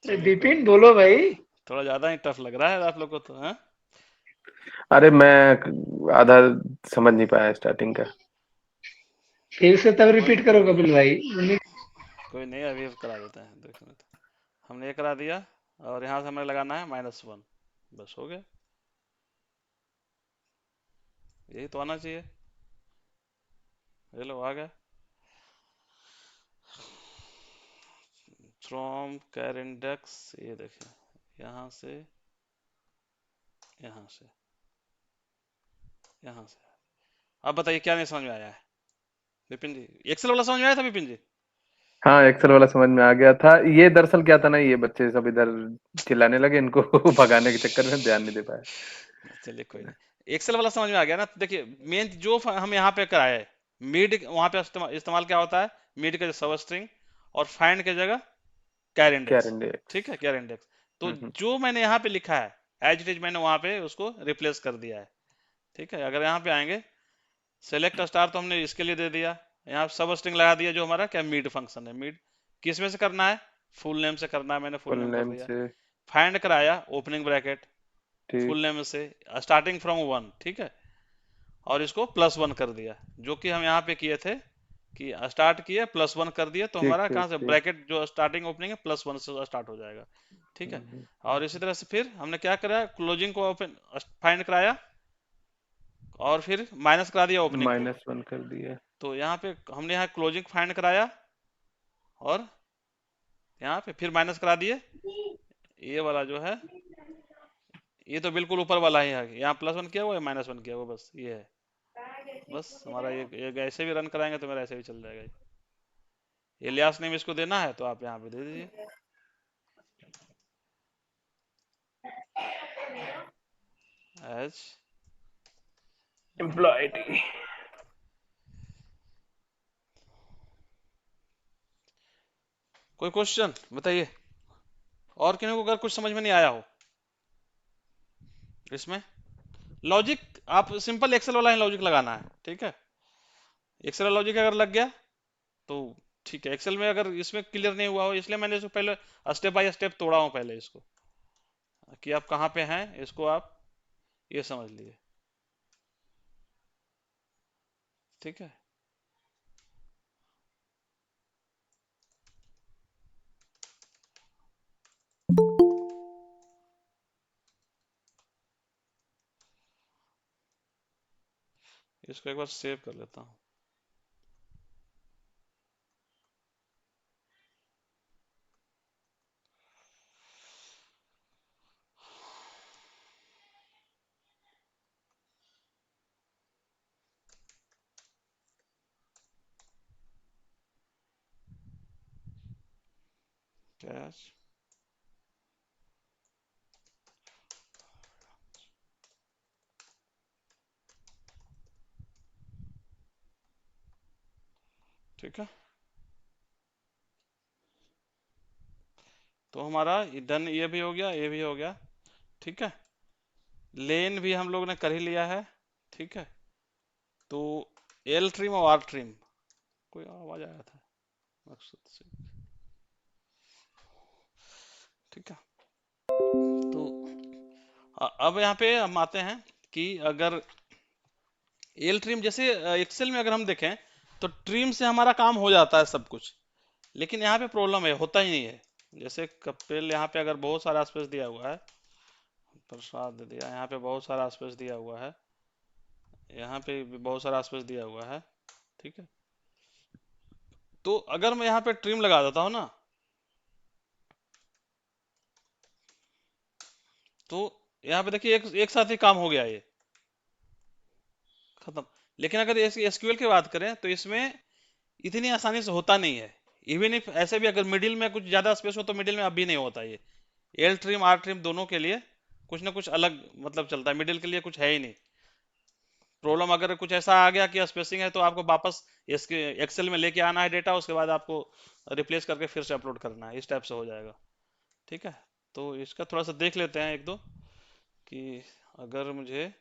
कोई बिपिन नहीं, बोलो भाई। थोड़ा ज्यादा ही टफ लग रहा है आप लोग को तो, हाँ, अरे मैं आधा समझ नहीं पाया स्टार्टिंग का। फिर से तब कोई रिपीट नहीं, करो कपिल भाई। कोई नहीं, अभी करा देते हैं, देखो तो हमने ये करा दिया, और यहाँ से हमें लगाना है -1, बस हो गया, यही तो आना चाहिए, ये लो आ गया, फ्रॉम कैर इंडेक्स, ये देखिए, यहाँ से, यहाँ से, यहाँ से, अब बताइए क्या नहीं समझ में आया है विपिन जी, एक्सेल वाला समझ में आया था विपिन जी, हाँ, एक्सेल वाला समझ में आ गया था। ये दरअसल क्या था ना, ये बच्चे सब इधर चिल्लाने लगे, इनको भगाने के चक्कर में ध्यान नहीं दे पाया। चलिए कोई नहीं, एक्सेल वाला समझ में आ गया ना, तो देखिए मेन जो हम यहाँ पे कराया है, मिड वहाँ पे इस्तेमाल क्या होता है, मिड के सब स्ट्रिंग, और फाइंड की जगह कैर इंडेक्स, कैरेंडेक्स। ठीक है, कैर इंडेक्स, तो हम्म। जो मैंने यहाँ पे लिखा है एज इट इज मैंने वहाँ पे उसको रिप्लेस कर दिया है, ठीक है। अगर यहाँ पे आएंगे, सेलेक्ट स्टार तो हमने इसके लिए दे दिया, यहाँ सब स्ट्रिंग लगा दिया, जो हमारा क्या मिड फंक्शन है, मिड किस में से करना है, फुल नेम से करना है, मैंने फुल फुल नेम कर नेम दिया, से। फाइंड कराया ओपनिंग ब्रैकेट, ठीक। फुल नेम से स्टार्टिंग फ्रॉम 1, ठीक है, और इसको +1 कर दिया, जो कि हम यहाँ पे किए थे, कि स्टार्ट किए +1 कर दिए, तो ठीक हमारा ठीक कहाँ से ठीक। ब्रैकेट जो स्टार्टिंग ओपनिंग है +1 से स्टार्ट हो जाएगा, ठीक है। और इसी तरह से फिर हमने क्या कराया, क्लोजिंग को ओपन फाइंड कराया, और फिर माइनस करा दिया ओपनिंग को, -1 कर दिया। तो यहाँ पे हमने यहाँ क्लोजिंग फाइंड कराया, और यहाँ पे फिर माइनस करा दिए, ये वाला जो है, ये तो बिल्कुल ऊपर वाला ही है, यहाँ +1 किया हुआ है, -1 किया हुआ, बस ये है, बस हमारा ये ऐसे भी रन कराएंगे तो मेरा ऐसे भी चल जाएगा, इलियास नेम इसको देना है तो आप यहाँ पे दे दीजिए, एज, एम्प्लॉय आईडी। कोई क्वेश्चन बताइए, और किसी को अगर कुछ समझ में नहीं आया हो इसमें, लॉजिक आप सिंपल एक्सेल वाला ही लॉजिक लगाना है, ठीक है, एक्सेल वाला लॉजिक अगर लग गया तो ठीक है, एक्सेल में अगर इसमें क्लियर नहीं हुआ हो, इसलिए मैंने इसको पहले स्टेप बाय स्टेप तोड़ा हूँ पहले इसको, कि आप कहाँ पे हैं इसको आप ये समझ लीजिए, ठीक है। इसको एक बार सेव कर लेता हूँ। कैश, ठीक है। तो हमारा डन ये भी हो गया, ये भी हो गया, ठीक है। लेन भी हम लोग ने कर ही लिया है, ठीक है। तो एल ट्रिम और आर ट्रिम, कोई आवाज आया था मकसद से, ठीक है। तो अब यहाँ पे हम आते हैं कि अगर एल ट्रिम, जैसे एक्सेल में अगर हम देखें तो ट्रिम से हमारा काम हो जाता है सब कुछ, लेकिन यहाँ पे प्रॉब्लम है, होता ही नहीं है। जैसे कपिल यहाँ पे अगर बहुत सारा स्पेस दिया हुआ है, प्रसाद दे दिया, यहाँ पे बहुत सारा स्पेस दिया हुआ है, यहाँ पे भी बहुत सारा स्पेस दिया हुआ है, ठीक है। तो अगर मैं यहाँ पे ट्रिम लगा देता हूँ ना, तो यहाँ पे देखिए एक साथ ही काम हो गया, ये खत्म। लेकिन अगर एसक्यूएल की बात करें तो इसमें इतनी आसानी से होता नहीं है। इवन इफ ऐसे भी अगर मिडिल में कुछ ज्यादा स्पेस हो तो मिडिल में अभी नहीं होता ये। एल ट्रिम आर ट्रिम दोनों के लिए कुछ ना कुछ अलग मतलब चलता है, मिडिल के लिए कुछ है ही नहीं प्रॉब्लम। अगर कुछ ऐसा आ गया कि स्पेसिंग है तो आपको वापस इसके एक्सेल में लेके आना है डेटा, उसके बाद आपको रिप्लेस करके फिर से अपलोड करना है, इस टाइप से हो जाएगा, ठीक है। तो इसका थोड़ा सा देख लेते हैं एक दो, कि अगर मुझे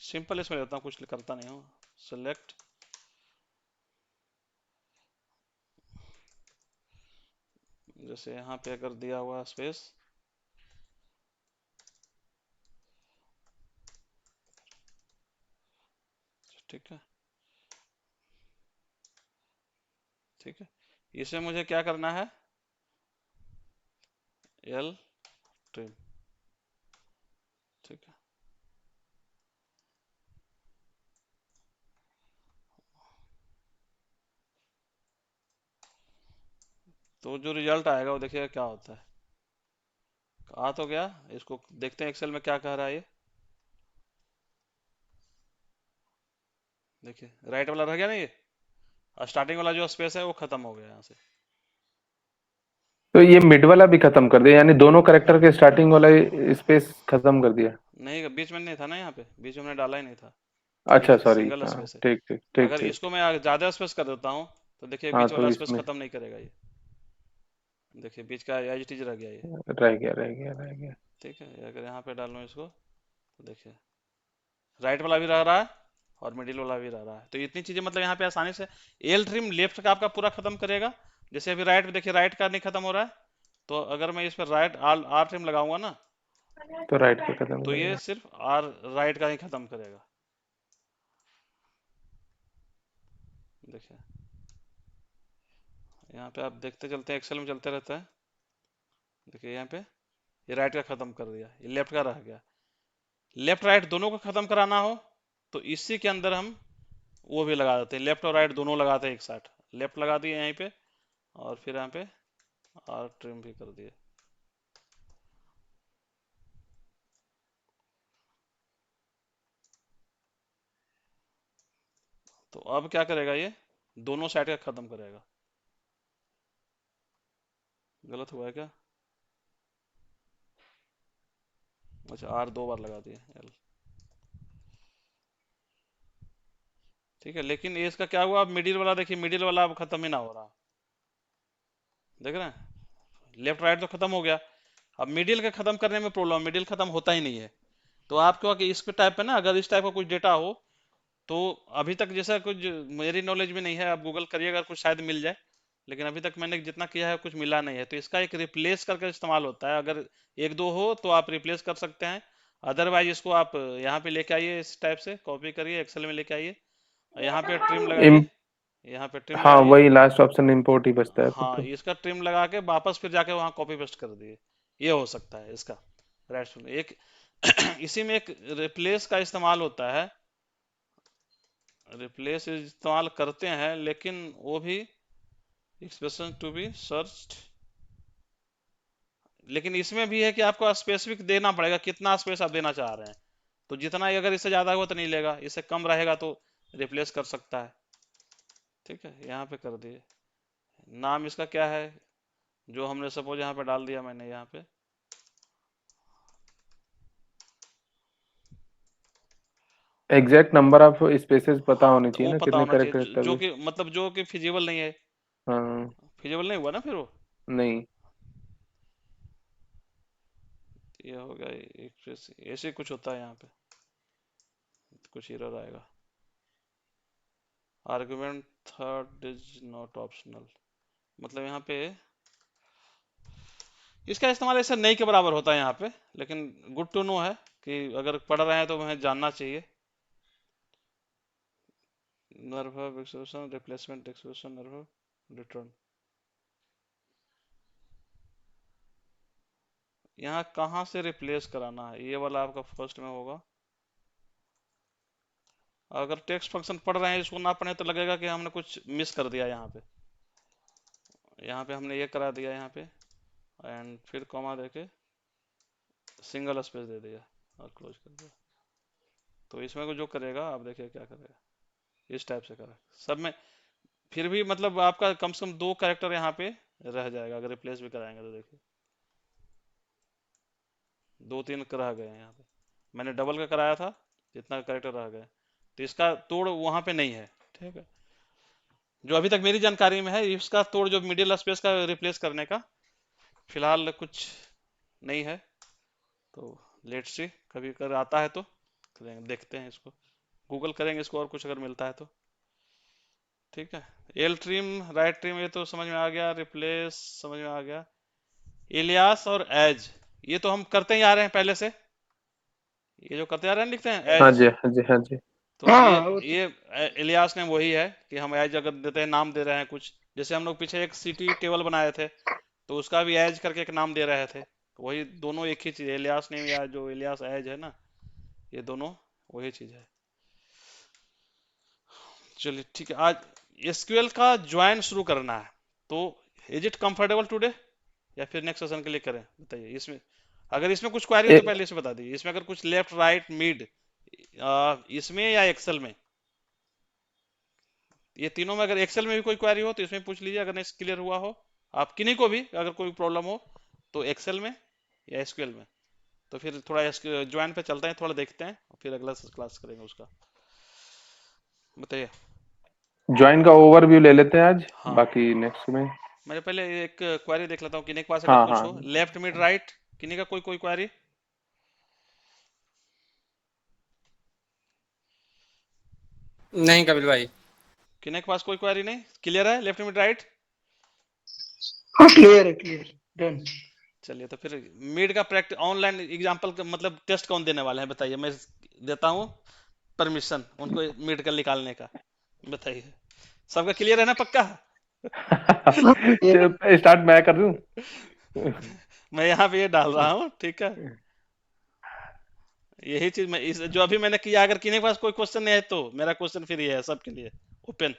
सिंपल इसमें लेता हूँ, कुछ करता नहीं हूँ, सेलेक्ट, जैसे यहाँ पे अगर दिया हुआ स्पेस, ठीक है, ठीक है। इसे मुझे क्या करना है, एल ट्रिम, ठीक है। तो जो रिजल्ट आएगा वो देखिएगा क्या होता है। आ तो गया, इसको देखते हैं एक्सेल में क्या कह रहा है ये। देखिए राइट वाला रह गया ना, ये स्टार्टिंग वाला जो स्पेस है वो खत्म हो गया यहाँ से। तो ये मिड वाला भी खत्म कर दिया, यानी दोनों करेक्टर के स्टार्टिंग वाला स्पेस खत्म कर दिया। नहीं, बीच में नहीं था ना, यहाँ पे बीच में हमने डाला ही नहीं था, अच्छा, ये सॉरी, सिंगल हाँ, स्पेस है। ठीक ठीक ठीक अगर ठीक। इसको मैं ज्यादा स्पेस कर देता हूँ तो देखिए हाँ, बीच तो वाला स्पेस इसमें खत्म नहीं करेगा ये, देखिए बीच का एज इट इज रह गया ये, रह गया, रह गया, रह गया। ठीक है। अगर यहाँ पे डालूँ इसको तो देखिए राइट वाला भी रह रहा है और मिडिल वाला भी रह रहा है। तो इतनी चीजें मतलब यहाँ पे आसानी से एल ट्रिम लेफ्ट का आपका पूरा खत्म करेगा। जैसे अभी राइट में देखिए राइट का नहीं खत्म हो रहा है, तो अगर मैं इस पर राइट आर आर ट्रिम लगाऊंगा ना, तो राइट पे खत्म तो ये करेगा। सिर्फ आर राइट का ही खत्म करेगा। देखिए यहाँ पे आप देखते चलते हैं, एक्सेल में चलते रहता है। देखिए यहाँ पे ये राइट का खत्म कर दिया, ये लेफ्ट का रह गया। लेफ्ट राइट दोनों को खत्म कराना हो तो इसी के अंदर हम वो भी लगा देते हैं, लेफ्ट और राइट दोनों लगाते हैं एक साथ। लेफ्ट लगा दिए यहीं पे और फिर यहाँ पे आर ट्रिम भी कर दिए। तो अब क्या करेगा ये, दोनों साइड का खत्म करेगा। गलत हुआ है क्या? अच्छा आर दो बार लगा दिए, एल, ठीक है। लेकिन ये इसका क्या हुआ, अब मिडिल वाला देखिए, मिडिल वाला अब खत्म ही ना हो रहा, देख रहे हैं। लेफ्ट राइट तो खत्म हो गया, अब मिडिल का खत्म करने में प्रॉब्लम, मिडिल खत्म होता ही नहीं है। तो आप क्या कि इस टाइप पे ना, अगर इस टाइप का कुछ डेटा हो तो अभी तक जैसा कुछ मेरी नॉलेज में नहीं है, आप गूगल करिएगा कुछ शायद मिल जाए, लेकिन अभी तक मैंने जितना किया है कुछ मिला नहीं है। तो इसका एक रिप्लेस करके इस्तेमाल होता है, अगर एक दो हो तो आप रिप्लेस कर सकते हैं। अदरवाइज इसको आप यहाँ पे लेके आइए, इस टाइप से कॉपी करिए, एक्सेल में लेके आइए यहाँ पे ट्रिम लगाइए, यहाँ पे ट्रिम हाँ, लगाइए। वही लास्ट ऑप्शन इंपोर्ट ही बचता है फिर हाँ, तो। इसका ट्रिम लगा के वापस फिर जाके वहाँ कॉपी पेस्ट कर दिए, ये हो सकता है इसका। राइट सुन एक इसी में एक रिप्लेस का इस्तेमाल होता है, रिप्लेस इस्तेमाल करते हैं, लेकिन वो भी एक्सप्रेशन टू बी सर्च्ड, लेकिन इसमें भी है कि आपको स्पेसिफिक देना पड़ेगा कितना स्पेस आप देना चाह रहे हैं। तो जितना अगर इससे ज्यादा होगा तो नहीं लेगा, इससे कम रहेगा तो रिप्लेस कर सकता है। ठीक है, यहाँ पे कर दिए। नाम इसका क्या है, जो हमने सपोज यहाँ पे डाल दिया, मैंने यहाँ पे एग्जैक्ट नंबर ऑफ स्पेसेस पता हाँ, होनी तो चाहिए वो ना, पता कितने होना चाहिए, कैरेक्टर जो एस्टेब्लिश। कि मतलब जो कि फिजिबल नहीं है, हाँ। फिजिबल नहीं हुआ ना फिर वो। नहीं। ये हो गया एक्सप्रेस, ऐसे कुछ होता है यहाँ पे, कुछ एरर आएगा। Argument third is not optional, मतलब यहाँ पे इसका इस्तेमाल ऐसे नहीं के बराबर होता है यहाँ पे, लेकिन गुड टू नो है कि अगर पढ़ रहे हैं तो हमें जानना चाहिए। Nerve expression, replacement expression, nerve return, यहाँ कहाँ से रिप्लेस कराना है, ये वाला आपका फर्स्ट में होगा। अगर टेक्स्ट फंक्शन पढ़ रहे हैं, इसको ना पढ़े तो लगेगा कि हमने कुछ मिस कर दिया यहाँ पे। यहाँ पे हमने ये करा दिया यहाँ पे, एंड फिर कॉमा देके सिंगल स्पेस दे दिया और क्लोज कर दिया। तो इसमें को जो करेगा आप देखिए क्या करेगा, इस टाइप से करेगा सब में। फिर भी मतलब आपका कम से कम 2 कैरेक्टर यहाँ पे रह जाएगा, अगर रिप्लेस भी कराएंगे तो देखिए 2-3 रह गए हैं यहाँ पे। मैंने डबल का कराया था, जितना कैरेक्टर रह गए, तो इसका तोड़ वहां पे नहीं है। ठीक है, जो अभी तक मेरी जानकारी में है, इसका तोड़ जो मिडिल स्पेस का रिप्लेस करने का फिलहाल कुछ नहीं है। तो लेट्स सी, कभी कर आता है तो करेंगे, देखते हैं इसको, गूगल करेंगे इसको, और कुछ अगर मिलता है तो। ठीक है, एल ट्रिम, राइट ट्रिम, ये तो समझ में आ गया, रिप्लेस समझ में आ गया। इलियास और एज, ये तो हम करते ही आ रहे हैं पहले से, ये जो करते आ रहे हैं लिखते हैं हाँ एज। जी, हाँ जी, हाँ जी। तो ये हाँ वो तो ये इलियास ने वही है कि हम एज अगर देते हैं, नाम दे रहे हैं कुछ, जैसे हम लोग पीछे एक सिटी टेबल बनाए थे, तो उसका भी एज करके एक नाम दे रहे थे, तो वही दोनों एक ही चीज है, इलियास नेम या जो इलियास एज है ना, ये दोनों वही चीज है। चलिए ठीक है, आज एसक्यूएल का ज्वाइन शुरू करना है, तो इज इट कंफर्टेबल टुडे या फिर नेक्स्ट सेशन के लिए करें, बताइए। इसमें अगर इसमें कुछ क्वेरी हो ए, तो पहले इसे बता दीजिए, इसमें अगर कुछ लेफ्ट राइट मिड, इसमें या एक्सेल में, ये तीनों में अगर एक्सेल में भी कोई क्वेरी हो तो इसमें पूछ लीजिए, अगर नहीं क्लियर हुआ हो आप किन्हीं को भी, अगर कोई प्रॉब्लम हो तो एक्सेल में या एसक्यूएल में। तो फिर थोड़ा ज्वाइन पे चलते हैं, थोड़ा देखते हैं, और फिर अगला क्लास करेंगे उसका, बताइए। ज्वाइन का ओवरव्यू ले लेते हैं आज, हाँ, बाकी नेक्स्ट में। मैं पहले एक क्वेरी देख लेता हूँ, किन्हीं के पास अगर हाँ, कुछ हाँ। हो, लेफ्ट मिड राइट, किन्हीं का कोई कोई क्वेरी, नहीं कपिल भाई। किन्हीं के पास कोई क्वेरी नहीं, क्लियर है लेफ्ट मिड राइट। हाँ, क्लियर है, क्लियर डन। चलिए, तो फिर मिड का प्रैक्टिस ऑनलाइन एग्जांपल का मतलब टेस्ट कौन देने वाले हैं, बताइए, मैं देता हूँ परमिशन उनको मिड का निकालने का, बताइए। सबका क्लियर है ना, पक्का। स्टार्ट मैं कर दूं। मैं यहाँ पे ये डाल रहा हूँ, ठीक है। यही चीज मैं इस जो अभी मैंने किया, अगर किसी के पास कोई क्वेश्चन नहीं है तो मेरा क्वेश्चन फिर ये है सबके लिए ओपन,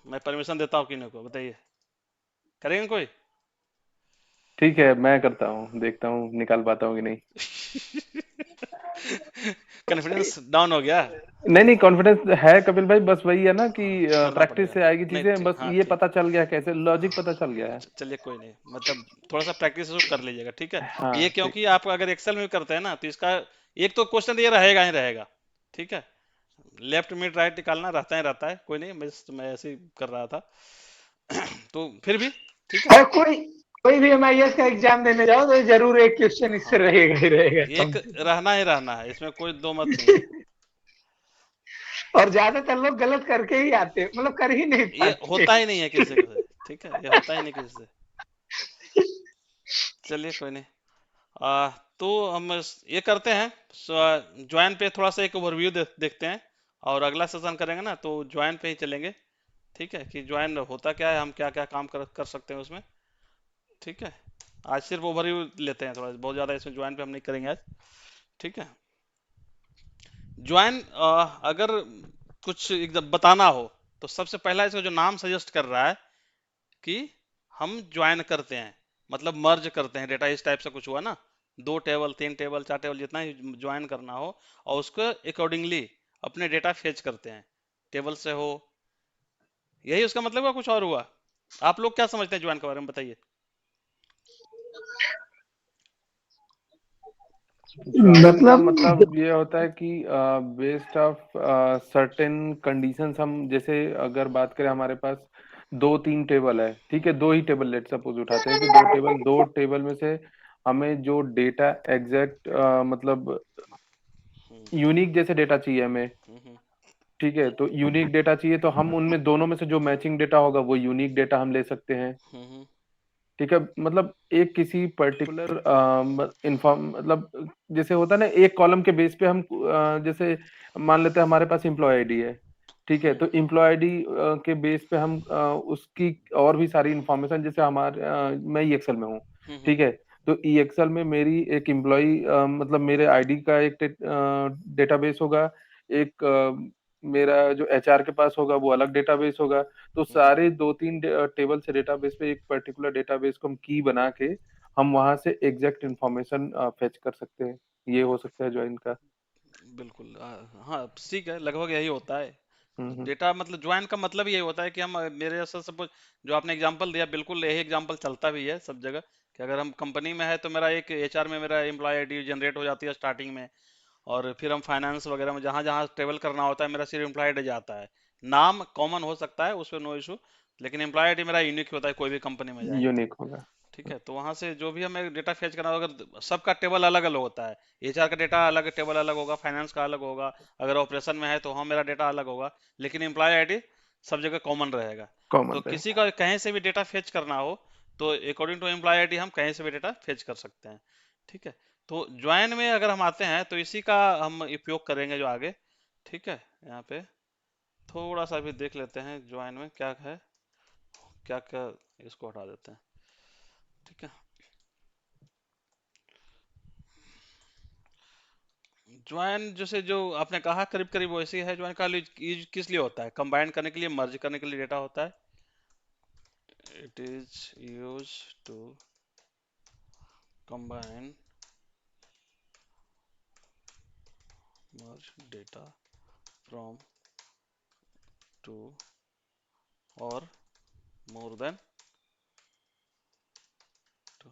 मैं परमिशन देता हूँ किन्हीं को, बताइए, करेंगे कोई। ठीक है, मैं करता हूँ, देखता हूँ निकाल पाता हूँ कि नहीं। कॉन्फिडेंस डाउन हो गया, नहीं, नहीं, कॉन्फिडेंस है कपिल भाई, बस वही है ना कि करना प्रैक्टिस पड़ेगा। से आएगी नहीं चीजें, ठीक, बस हाँ ये ठीक, पता चल गया कैसे, लॉजिक पता चल गया है। चलिए कोई नहीं, मतलब थोड़ा सा प्रैक्टिस कर लीजिएगा, ठीक है। हाँ, ये ठीक। क्योंकि आप अगर एक्सेल में करते हैं ना, तो इसका एक तो क्वेश्चन ये रहेगा ही रहेगा, ठीक है। लेफ्ट मिड राइट निकालना रहता है, कोई नहीं, मैं ऐसे ही कर रहा था। तो फिर भी ठीक है। अरे कोई कोई भी एमआईएस का एग्जाम देने जाओ तो जरूर एक क्वेश्चन इससे हाँ, रहेगा ही रहेगा एक कम से रहना ही रहना है, इसमें कोई दो मत नहीं है। कम। और ज्यादातर लोग गलत करके ही आते हैं, मतलब कर ही नहीं ये पाते। होता ही नहीं है किसी से, ठीक है, ये होता ही नहीं किसी से। चलिए कोई नहीं, तो हम ये करते हैं, ज्वाइन पे थोड़ा सा एक ओवरव्यू देखते हैं, और अगला सेशन करेंगे ना तो ज्वाइन पे ही चलेंगे। ठीक है, कि ज्वाइन होता क्या है, हम क्या क्या काम कर सकते हैं उसमें। ठीक है, आज सिर्फ ओवरव्यू लेते हैं, थोड़ा बहुत ज़्यादा इसमें ज्वाइन पे हम नहीं करेंगे आज। ठीक है, ज्वाइन अगर कुछ एकदम बताना हो तो सबसे पहला इसका जो नाम सजेस्ट कर रहा है कि हम ज्वाइन करते हैं, मतलब मर्ज करते हैं डेटा, इस टाइप से कुछ हुआ ना, 2 टेबल 3 टेबल 4 टेबल जितना ही ज्वाइन करना हो, और उसको अकॉर्डिंगली अपने डेटा फेच करते हैं, टेबल से हो, यही उसका मतलब हुआ, कुछ और हुआ? आप लोग क्या समझते हैं ज्वाइन के बारे में, बताइए। ज्वाइन का मतलब मतलब ये होता है कि बेस्ड ऑफ सर्टेन कंडीशंस, हम जैसे अगर बात करें हमारे पास 2-3 टेबल है, ठीक है, 2 ही टेबल लेट सपोज उठाते हैं कि 2 टेबल में से हमें जो डेटा एग्जैक्ट मतलब हम्म यूनिक जैसे डेटा चाहिए हमें, हम्म ठीक है, तो यूनिक डेटा चाहिए तो हम उनमें दोनों में से जो मैचिंग डेटा होगा वो यूनिक डेटा हम ले सकते हैं। हम्म ठीक है, मतलब एक किसी पर्टिकुलर इन्फॉर्म मतलब जैसे होता है ना, एक कॉलम के बेस पे हम जैसे मान लेते हैं हमारे पास एम्प्लॉय आईडी है, ठीक है, हम्म तो एम्प्लॉय आईडी के बेस पे हम उसकी और भी सारी इंफॉर्मेशन, जैसे हमारे मैं ई एक्सेल में हूँ, हम्म ठीक है, तो ई एक्सेल में मेरी एक एम्प्लॉय मतलब मेरे आईडी का एक डेटाबेस होगा, एक मेरा जो एचआर के पास होगा वो अलग डेटाबेस होगा। तो हम्म सारे 2-3 टेबल से डेटाबेस पे एक पर्टिकुलर डेटाबेस को हम की बना के हम वहां से एग्जैक्ट इंफॉर्मेशन फेच कर सकते हैं। ये हो सकता है ज्वाइन का। बिल्कुल, हाँ ठीक है, लगभग यही होता है। हम्म। डेटा मतलब ज्वाइन का मतलब यही होता है कि हम मेरे जैसा सपोज जो आपने एग्जांपल दिया, बिल्कुल यही एग्जांपल चलता भी है सब जगह, कि अगर हम कंपनी में है तो मेरा एक एचआर में मेरा एम्प्लॉय आईडी जनरेट हो जाती है स्टार्टिंग में, और फिर हम फाइनेंस वगैरह में जहाँ जहाँ टेबल करना होता है मेरा सिर्फ एम्प्लॉय आईडी जाता है। नाम कॉमन हो सकता है, उस पर नो इशू, लेकिन एम्प्लॉय आईडी मेरा यूनिक होता है कोई भी कंपनी में जाएंगे तो। यूनिक होगा। ठीक है, तो वहां से जो भी हमें डेटा फेच करना होगा, अगर सबका टेबल अलग अलग होता है, एचआर का डेटा अलग टेबल अलग होगा, फाइनेंस का अलग होगा, अगर ऑपरेशन में है तो हाँ मेरा डेटा अलग होगा, लेकिन एम्प्लॉय आईडी सब जगह कॉमन रहेगा। तो कॉमन किसी रहेगा। का कहीं से भी डेटा फेच करना हो तो अकॉर्डिंग टू एम्प्लॉय आईडी हम कहीं से भी डेटा फेच कर सकते हैं। ठीक है, तो ज्वाइन में अगर हम आते हैं तो इसी का हम उपयोग करेंगे जो आगे। ठीक है, यहाँ पे थोड़ा सा भी देख लेते हैं ज्वाइन में क्या है, क्या क्या, इसको हटा देते हैं। ठीक है, ज्वाइन जैसे जो आपने कहा करीब करीब वैसे ही है। ज्वाइन का यूज किस लिए होता है? कंबाइन करने के लिए, मर्ज करने के लिए डेटा होता है। It is use to combine merge data from two और मोर देन टू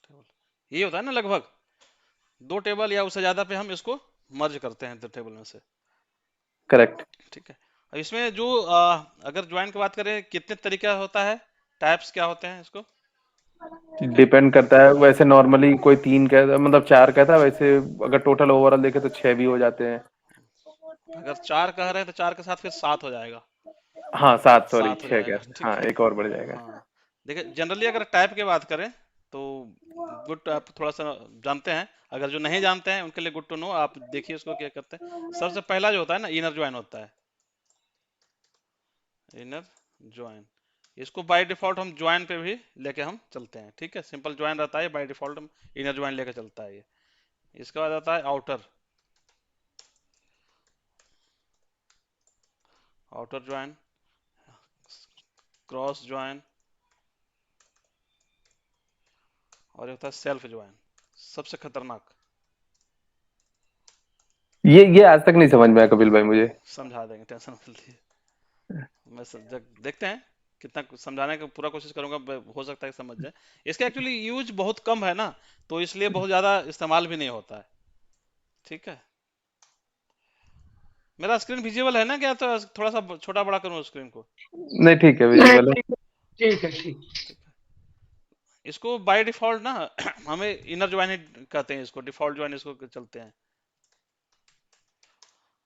टेबल, ये होता है ना लगभग 2 टेबल या उससे ज्यादा पे हम इसको मर्ज करते हैं 2 टेबल में से। करेक्ट। ठीक है, अब इसमें जो अगर ज्वाइन की बात करें कितने तरीका होता है, टाइप्स क्या होते हैं इसको? ठीक है, डिपेंड करता है, वैसे नॉर्मली कोई 3 कहता मतलब 4 कहता है, वैसे अगर टोटल ओवरऑल देखे तो 6 भी हो जाते हैं। अगर 4 कह रहे हैं तो 4 के साथ फिर 7 हो जाएगा। हाँ 7, सॉरी 7 हो 6 कह जाएगा, रहे हैं। ठीक हाँ है। एक और बढ़ जाएगा। हाँ, देखिए जनरली अगर टाइप की बात करें तो गुड, आप थोड़ा सा जानते हैं, अगर जो नहीं जानते हैं उनके लिए गुड टू नो, आप देखिए इसको क्या करते हैं। सबसे पहला जो होता है ना, इनर ज्वाइन होता है, इनर ज्वाइन। इसको बाय डिफॉल्ट हम ज्वाइन पे भी लेके हम चलते हैं। ठीक है, सिंपल ज्वाइन रहता है, बाय डिफॉल्ट हम इनर ज्वाइन लेके चलता है ये। इसके बाद आता है outer, outer join, cross join, और ये होता है सेल्फ ज्वाइन, सबसे खतरनाक। ये आज तक नहीं समझ में आया कपिल भाई मुझे। समझा देंगे, टेंशन मत लीजिए। देखते हैं कितना समझाने का पूरा कोशिश करूंगा, हो सकता है कि समझ जाए। इसका एक्चुअली यूज बहुत कम है ना, तो इसलिए बहुत ज्यादा इस्तेमाल भी नहीं होता है। ठीक है, मेरा स्क्रीन विजिबल है ना क्या? तो थोड़ा सा छोटा बड़ा करूँ स्क्रीन को? नहीं ठीक है, नहीं, विजिबल है। ठीक है ठीक। ठीक है, इसको बाय डिफॉल्ट ना हमें इनर ज्वाइन ही कहते हैं, इसको डिफॉल्ट ज्वाइन इसको चलते हैं।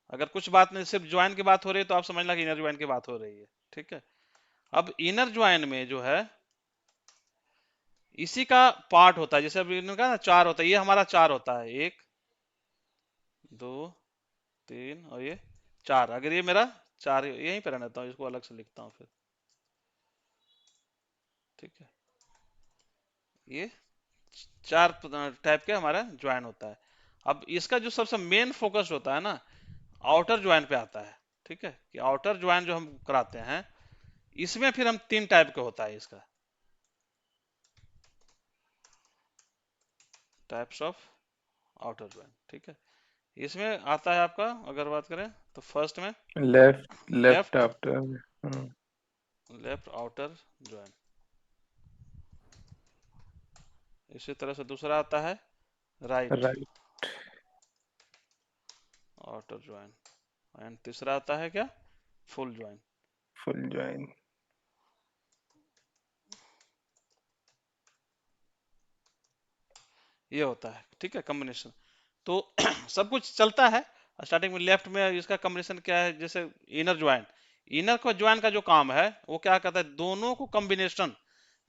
अगर कुछ बात नहीं, सिर्फ ज्वाइन की बात हो रही है तो आप समझना कि इनर ज्वाइन की बात हो रही है। ठीक है, अब इनर ज्वाइन में जो है, इसी का पार्ट होता है। जैसे अभी इन्होंने कहा ना 4 होता है, ये हमारा 4 होता है, 1 2 3 और ये 4। अगर ये मेरा 4 यहीं पे रहने देता हूँ, इसको अलग से लिखता हूँ फिर, ठीक है। ये 4 टाइप के हमारा ज्वाइन होता है। अब इसका जो सबसे मेन फोकस होता है ना, आउटर ज्वाइन पे आता है, ठीक है। कि आउटर ज्वाइन जो हम कराते हैं, इसमें फिर हम 3 टाइप के होता है इसका, टाइप्स ऑफ आउटर ज्वाइन, ठीक है। इसमें आता है आपका, अगर बात करें तो फर्स्ट में left left left, after. Left outer join. इसी तरह से दूसरा आता है right right outer join. And तीसरा आता है क्या, फुल ज्वाइन। Full join. ये होता है, ठीक है, कॉम्बिनेशन। तो सब कुछ चलता है। स्टार्टिंग में लेफ्ट में इसका कॉम्बिनेशन क्या है, जैसे इनर ज्वाइन, इनर को ज्वाइन का जो काम है वो क्या करता है, दोनों को कॉम्बिनेशन,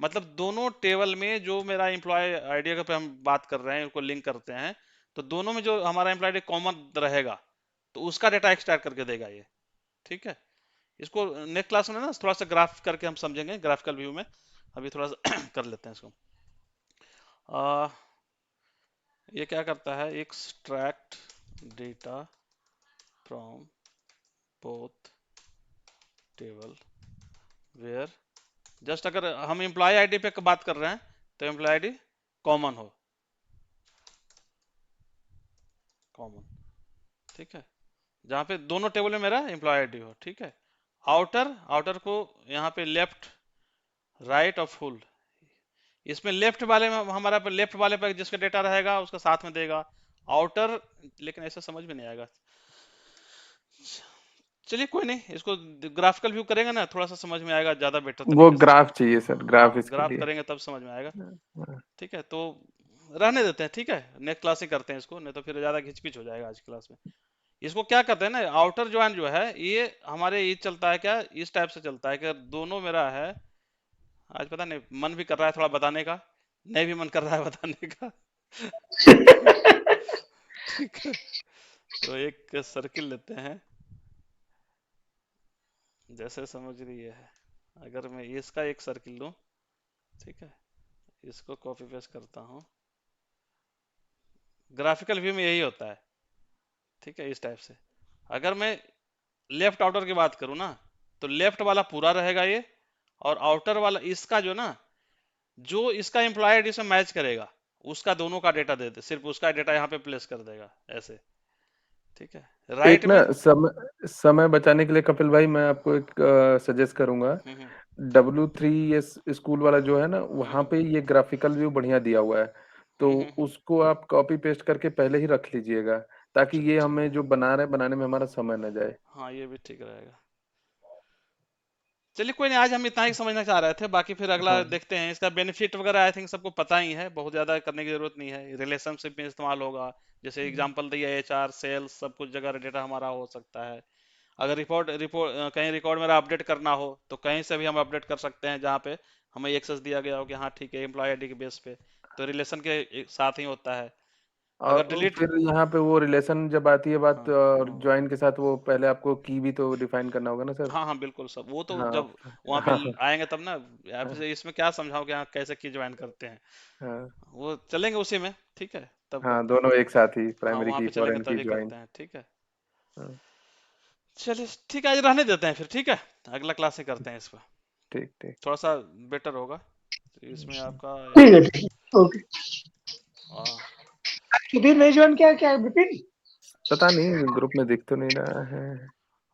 मतलब दोनों टेबल में जो मेरा एम्प्लॉय आईडी पे हम बात कर रहे हैं उनको लिंक करते हैं, तो दोनों में जो हमारा एम्प्लॉय आईडी कॉमन रहेगा, तो उसका डेटा एक्सट्रैक्ट करके देगा ये, ठीक है। इसको नेक्स्ट क्लास में ना थोड़ा सा ग्राफ करके हम समझेंगे, ग्राफिकल व्यू में। अभी थोड़ा सा कर लेते हैं इसको। ये क्या करता है, extract data from both table where, just अगर हम एम्प्लॉय आईडी पे बात कर रहे हैं तो एम्प्लॉय आईडी कॉमन हो, कॉमन, ठीक है। जहाँ पे दोनों टेबल में मेरा एम्प्लॉय आईडी हो, ठीक है। आउटर, आउटर को यहाँ पे लेफ्ट राइट और फुल, इसमें लेफ्ट वाले में हमारा पे लेफ्ट वाले पे जिसका डेटा रहेगा उसका साथ में देगा आउटर, लेकिन ऐसा समझ में नहीं आएगा। चलिए कोई नहीं, इसको ग्राफिकल व्यू करेंगे ना थोड़ा सा समझ में आएगा ज्यादा बेटर वो तरीके से। ग्राफ चाहिए सर, ग्राफ हाँ, इसके ग्राफ लिए। करेंगे तब समझ में आएगा, हाँ, ठीक है। तो रहने देते हैं, ठीक है, नेक्स्ट क्लास ही करते हैं इसको, नहीं तो फिर ज्यादा घिचपिच हो जाएगा आज की क्लास में। इसको क्या कहते हैं ना, आउटर ज्वाइन जो है ये हमारे ये चलता है क्या, इस टाइप से चलता है कि दोनों मेरा है, आज पता नहीं मन भी कर रहा है थोड़ा बताने का, नहीं भी मन कर रहा है बताने का। ठीक है, तो एक सर्किल लेते हैं, जैसे समझ रही है। अगर मैं इसका एक सर्किल लूं, ठीक है, इसको कॉपी पेस्ट करता हूँ, ग्राफिकल व्यू में यही होता है, ठीक है, इस टाइप से। अगर मैं लेफ्ट आउटर की बात करूँ ना, तो लेफ्ट वाला पूरा रहेगा ये, और आउटर वाला इसका जो ना, जो इसका एम्प्लॉय आईडी से मैच करेगा उसका दोनों का डेटा दे दे, सिर्फ उसका डेटा यहाँ पे प्लेस कर देगा ऐसे, ठीक है। एक राइट ना में समय बचाने के लिए कपिल भाई मैं आपको एक सजेस्ट करूंगा। हम्म W3 स्कूल वाला जो है ना, वहां हम्म पे ये ग्राफिकल व्यू बढ़िया दिया हुआ है, तो हम्म हम्म, उसको आप कॉपी पेस्ट करके पहले ही रख लीजिएगा, ताकि ये ठीक हमें है। जो बना रहे बनाने में हमारा समय न जाए। हाँ, ये भी ठीक रहेगा। चलिए कोई नहीं, आज हम इतना ही समझना चाह रहे थे, बाकी फिर अगला हाँ। देखते हैं। इसका बेनिफिट वगैरह आई थिंक सबको पता ही है, बहुत ज्यादा करने की जरूरत नहीं है। रिलेशनशिप में इस्तेमाल होगा, जैसे एग्जांपल दिया एचआर सेल्स सब कुछ जगह डेटा हमारा हो सकता है। अगर रिपोर्ट रिपोर्ट कहीं रिकॉर्ड मेरा अपडेट करना हो तो कहीं से भी हम अपडेट कर सकते हैं, जहाँ पे हमें एक्सेस दिया गया हो कि हाँ ठीक है एम्प्लॉय आईडी के बेस पे, तो रिलेशन के साथ ही होता है। अगर और डिलीट, फिर यहाँ पे वो रिलेशन जब आती है बात हाँ हाँ ज्वाइन के साथ, वो पहले आपको की भी तो डिफाइन करना होगा ना सर। हाँ हाँ बिल्कुल सब, वो तो हाँ। जब वहाँ पे हाँ। आएंगे तब ना। या फिर इसमें क्या समझाओ कि हाँ कैसे की ज्वाइन करते हैं, हाँ। वो चलेंगे उसी में, ठीक है, तब हाँ, करते हैं। दोनों एक साथ ही, हाँ प्राइमरी वहाँ की पे चलेंगे फॉरेन की तभी ज्वाइन। करते हैं, ठीक है। चलिए ठीक है, आज रहने देते हैं फिर, ठीक है, अगला क्लास से करते हैं इस पर, ठीक ठीक। थोड़ा सा बेटर होगा। तो इसमें आपका ठीक यहाँ है, पे ठीक है, ओके। आ, सुधीर नहीं ज्वाइन किया क्या विपिन? पता नहीं, ग्रुप में दिख तो नहीं रहा है।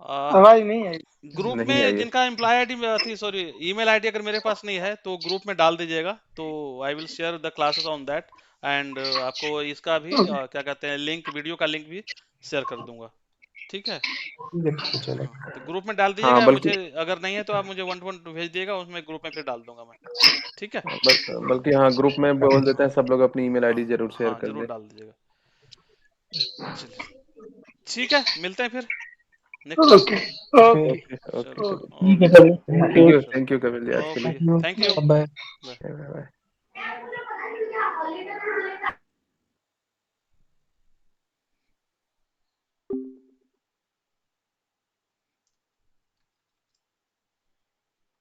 आ, आवाज नहीं आई। ग्रुप नहीं में आई है। जिनका एम्प्लॉय आईडी थी, सॉरी ईमेल आईडी अगर मेरे पास नहीं है तो ग्रुप में डाल दीजिएगा, तो I will share the classes on that. And आपको इसका भी ओके, क्या कहते हैं, लिंक, वीडियो का लिंक भी शेयर कर दूंगा, ठीक है। ठीक है, ठीक है, चलो। हाँ, तो ग्रुप में डाल हाँ दीजिएगा, बल्कि मुझे अगर नहीं है तो आप मुझे वन टू वन भेज दिएगा, उसमें ग्रुप में फिर डाल दूंगा मैं, ठीक है। बल्कि हाँ, ग्रुप में बोल देते हैं सब लोग अपनी ईमेल हाँ आईडी जरूर शेयर हाँ कर जरूर दे। डाल दीजिएगा। चलिए ठीक है, मिलते हैं फिर नेक्स्ट क्लास में। Okay, okay, okay, okay okay चलो, कपिल। ठीक है, ओके, चलो, थैंक थैंक यू। यू, चलो, थैंक यू कपिल जी आज के ओके, लिए। Thank you, thank you, bye. Bye. Bye bye. वाली